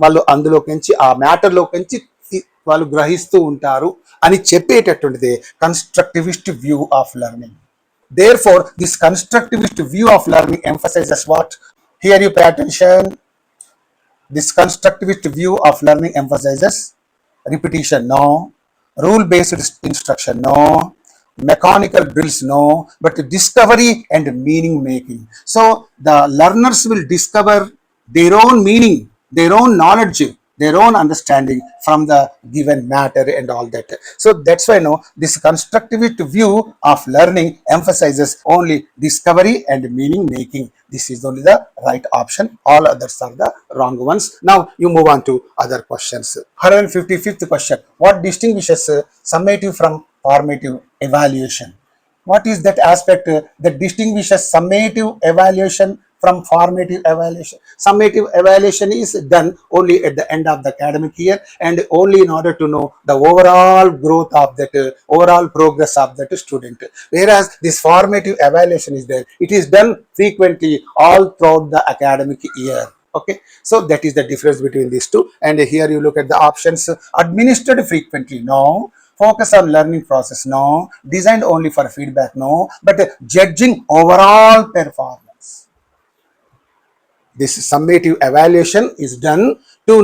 వాళ్ళు అందులోకించి, ఆ మ్యాటర్లోకించి వాళ్ళు గ్రహిస్తూ ఉంటారు అని చెప్పేటటువంటిదే constructivist view of learning. Therefore, this constructivist view of learning emphasizes what? Here you pay attention. This constructivist view of learning emphasizes repetition, no. Rule-based instruction, no. Mechanical drills, no. But discovery and meaning making. So the learners will discover their own meaning, their own knowledge, their own understanding from the given matter and all that. So that's why this constructivist view of learning emphasizes only discovery and meaning making. This is only the right option. All others are the wrong ones. Now you move on to other questions. 155th question. What distinguishes summative from formative evaluation? What is that aspect that distinguishes summative evaluation from formative evaluation? Summative evaluation is done only at the end of the academic year and only in order to know the overall growth of that, overall progress of that student. Whereas this formative evaluation is there, it is done frequently all throughout the academic year. Okay, so that is the difference between these two. And here you look at the options. Administered frequently, no. Focus on learning process, no. Designed only for feedback, no. But judging overall performance. This summative evaluation is done to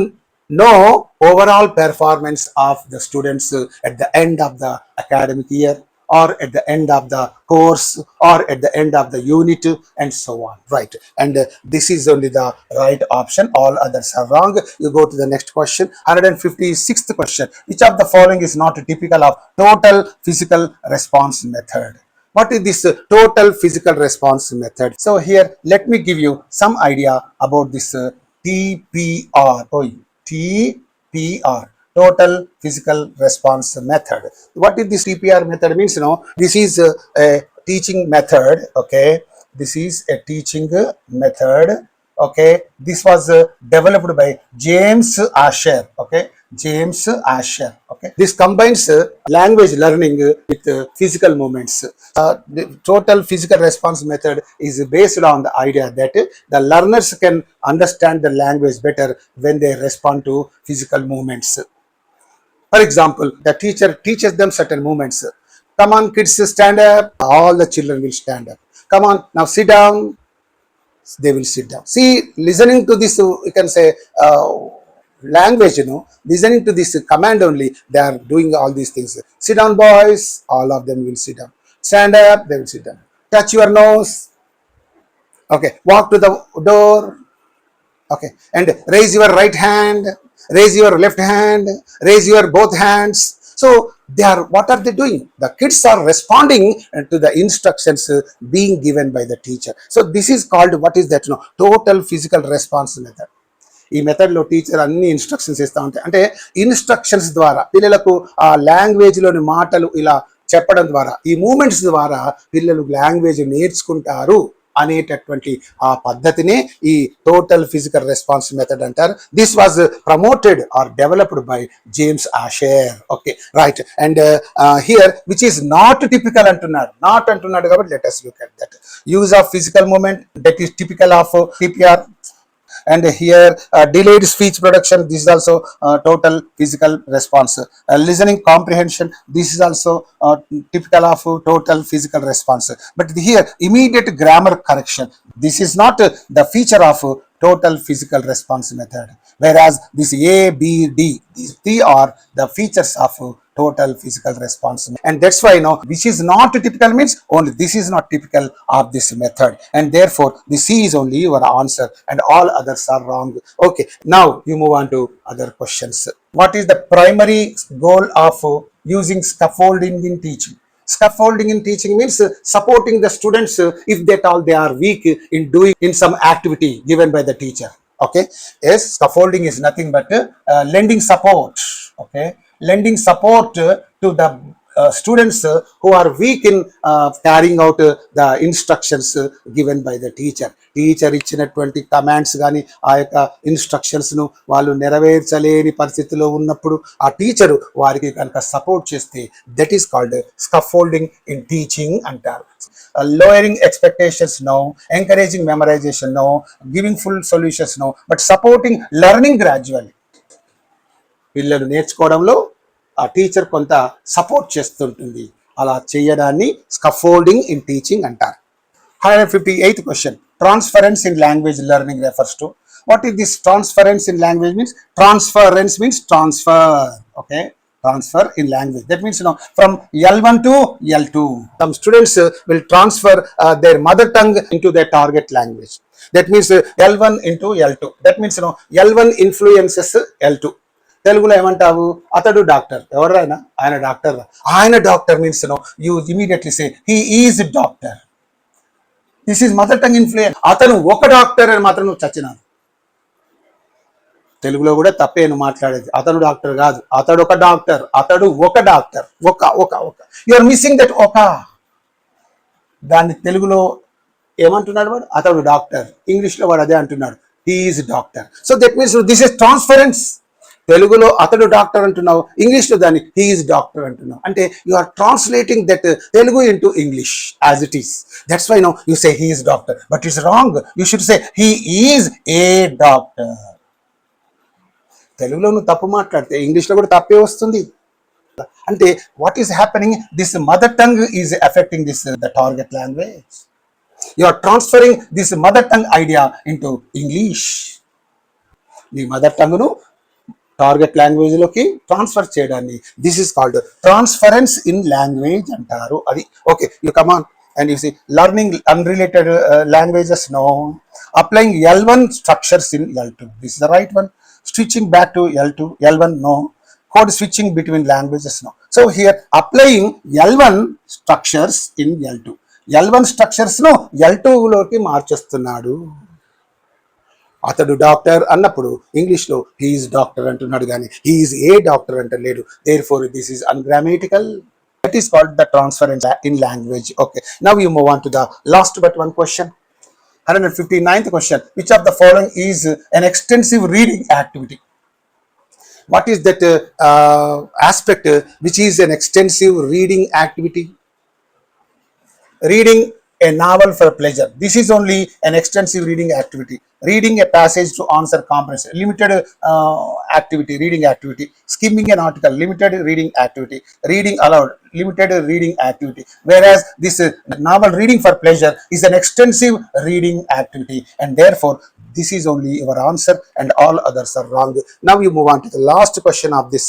know overall performance of the students at the end of the academic year, or at the end of the course, or at the end of the unit, and so on, right? And this is only the right option. All others are wrong. You go to the next question. 156th question. Which of the following is not typical of total physical response method? What is this total physical response method? So here, let me give you some idea about this TPR. TPR, total physical response method. What is this TPR method means? This is a teaching method. Okay, this is a teaching method. Okay, this was developed by James Asher. Okay, James Asher. Okay, this combines language learning with physical movements. The total physical response method is based on the idea that the learners can understand the language better when they respond to physical movements. For example, the teacher teaches them certain movements. Come on, kids, stand up. All the children will stand up. Come on, now sit down. They will sit down. See, listening to this, you can say, language, listening to this command only, they are doing all these things. Sit down, boys. All of them will sit down. Stand up, they will sit down. Touch your nose. Okay, walk to the door. Okay, and raise your right hand, raise your left hand, raise your both hands. So they are, what are they doing? The kids are responding to the instructions being given by the teacher. So this is called, what is that? Total physical response method. ఈ మెథడ్లో teacher అన్ని instructions ఇస్తూ ఉంటాయి. అంటే instructions ద్వారా పిల్లలకు ఆ లాంగ్వేజ్లోని మాటలు ఇలా చెప్పడం ద్వారా, ఈ మూమెంట్స్ ద్వారా పిల్లలు లాంగ్వేజ్ నేర్చుకుంటారు అనేటటువంటి ఆ పద్ధతినే ఈ టోటల్ ఫిజికల్ రెస్పాన్స్ మెథడ్ అంటారు. This was promoted or developed by James Asher. Okay, right. And here which is not typical అంటున్నాడు, నాట్ అంటున్నాడు కాబట్టి let us look at that. Use of physical movement, that is typical of TPR. And here delayed speech production, this is also total physical response. Listening comprehension, this is also typical of total physical response. But here immediate grammar correction, this is not the feature of total physical response method, whereas this A, B, D, these three are the features of total physical response. And that's why which is not typical means only this is not typical of this method, and therefore the C is only your answer and all others are wrong. Okay, now you move on to other questions. What is the primary goal of using scaffolding in teaching? Scaffolding in teaching means supporting the students if that all they are weak in doing in some activity given by the teacher. Okay, yes, scaffolding is nothing but lending support. Okay, lending support to the students who are weak in carrying out the instructions given by the teacher. Teacher ఇచ్చినటువంటి commands కానీ ఆ యొక్క ఇన్స్ట్రక్షన్స్ను వాళ్ళు నెరవేర్చలేని పరిస్థితిలో ఉన్నప్పుడు ఆ teacher వారికి కనుక సపోర్ట్ చేస్తే that is called scaffolding in teaching అంటారు. Lowering expectations, no. Encouraging memorization, no. Giving full solutions, no. But supporting learning gradually. పిల్లలు నేర్చుకోవడంలో ఆ టీచర్ కొంత సపోర్ట్ చేస్తుంటుంది. అలా చేయడాన్ని స్కఫోల్డింగ్ ఇన్ టీచింగ్ అంటారు. 158th question. Transference in language learning refers to. What is this transference in language means? Transference means transfer. Okay, transfer in language. That means from L1 to L2. Some students will transfer their mother tongue into their target language. That means L1 into L2. That means L1 influences L2. తెలుగులో ఏమంటావు? అతడు doctor. ఎవరైనా ఆయన doctor. ఆయన doctor means you immediately say he is doctor. This is mother tongue influence. అతను ఒక doctor అని మాత్రం నువ్వు చచ్చినావు. తెలుగులో కూడా తప్పే నువ్వు మాట్లాడేది. అతను డాక్టర్ కాదు, అతడు ఒక డాక్టర్. అతడు ఒక డాక్టర్. ఒక ఒక ఒక యు ఆర్ మిస్సింగ్ దట్ ఒక. దాన్ని తెలుగులో ఏమంటున్నాడు వాడు? అతడు డాక్టర్. ఇంగ్లీష్లో వాడు అదే అంటున్నాడు, he is doctor. So that means this is transference. తెలుగులో అతడు డాక్టర్ అంటున్నావు, ఇంగ్లీష్లో దాన్ని హీ ఈజ్ డాక్టర్ అంటున్నావు. అంటే you are translating that Telugu into English as it is. That's why you say he is doctor, but it's wrong. You should say he is a doctor. తెలుగులో నువ్వు తప్పు మాట్లాడితే ఇంగ్లీష్లో కూడా తప్పే వస్తుంది. అంటే what is happening? This mother tongue is affecting this the target language. You are transferring this mother tongue idea into English. నీ మదర్ టంగ్ను టార్గెట్ లాంగ్వేజ్లోకి ట్రాన్స్ఫర్ చేయడాన్ని this is called transference in language అంటారు. అది okay. You come on and you see learning unrelated languages, no. Applying L1 structures in L2, this is the right one. Switching back to L2, L1, no. Code switching between languages, no. So here applying L1 structures in L2, L1 structures no L2 లోకి మార్చేస్తున్నాడు. అతడు doctor అన్నప్పుడు ఇంగ్లీష్లో he's doctor అంటున్నాడు, కానీ he is a doctor అంటలేడు. Therefore this is ungrammatical. That is called the transference in language. Okay, now you move on to the last but one question. 159th question. Which of the following is an extensive reading activity? What is that aspect which is an extensive reading activity? Reading a novel for pleasure. This is only an extensive reading activity. Reading a passage to answer comprehension, limited activity, reading activity. Skimming an article, limited reading activity. Reading aloud, limited reading activity. Whereas this novel reading for pleasure is an extensive reading activity, and therefore this is only your answer and all others are wrong. Now you move on to the last question of this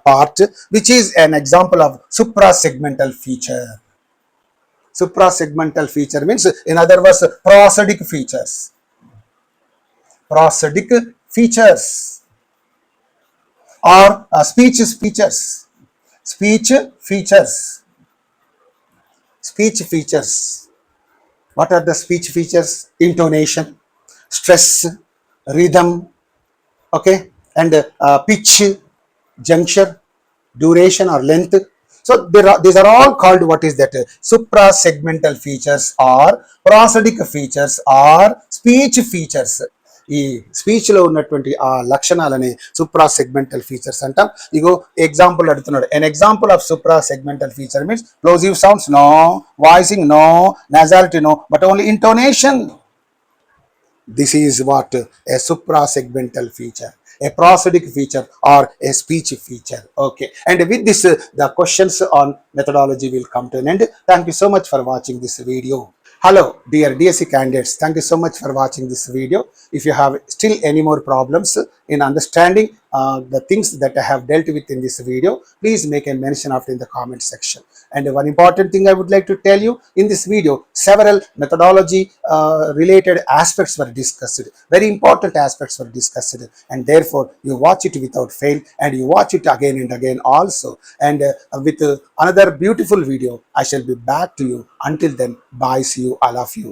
part, which is an example of suprasegmental feature. Suprasegmental feature means, in other words, prosodic features. Prosodic features or speech features. Speech features. Speech features. What are the speech features? Intonation, stress, rhythm, okay, and pitch, juncture, duration or length. So these are all called, what is that? Suprasegmental features or prosodic features or speech features. ఈ స్పీచ్లో ఉన్నటువంటి ఆ లక్షణాలని supra segmental features అంటాం. ఇగో example అడుగుతున్నాడు. An example of suprasegmental feature means plosive sounds no, voicing no, nasality no, but only intonation. This is what a suprasegmental feature, a prosodic feature or a speech feature. Okay, and with this the questions on methodology will come to an end. Thank you so much for watching this video. Hello dear DSC candidates, thank you so much for watching this video. If you have still any more problems in understanding the things that I have dealt with in this video, please make a mention of it in the comment section. And one important thing I would like to tell you, in this video several methodology related aspects were discussed, very important aspects were discussed, and therefore you watch it without fail and you watch it again and again also. And with another beautiful video I shall be back to you. Until then, bye, see you, I love you.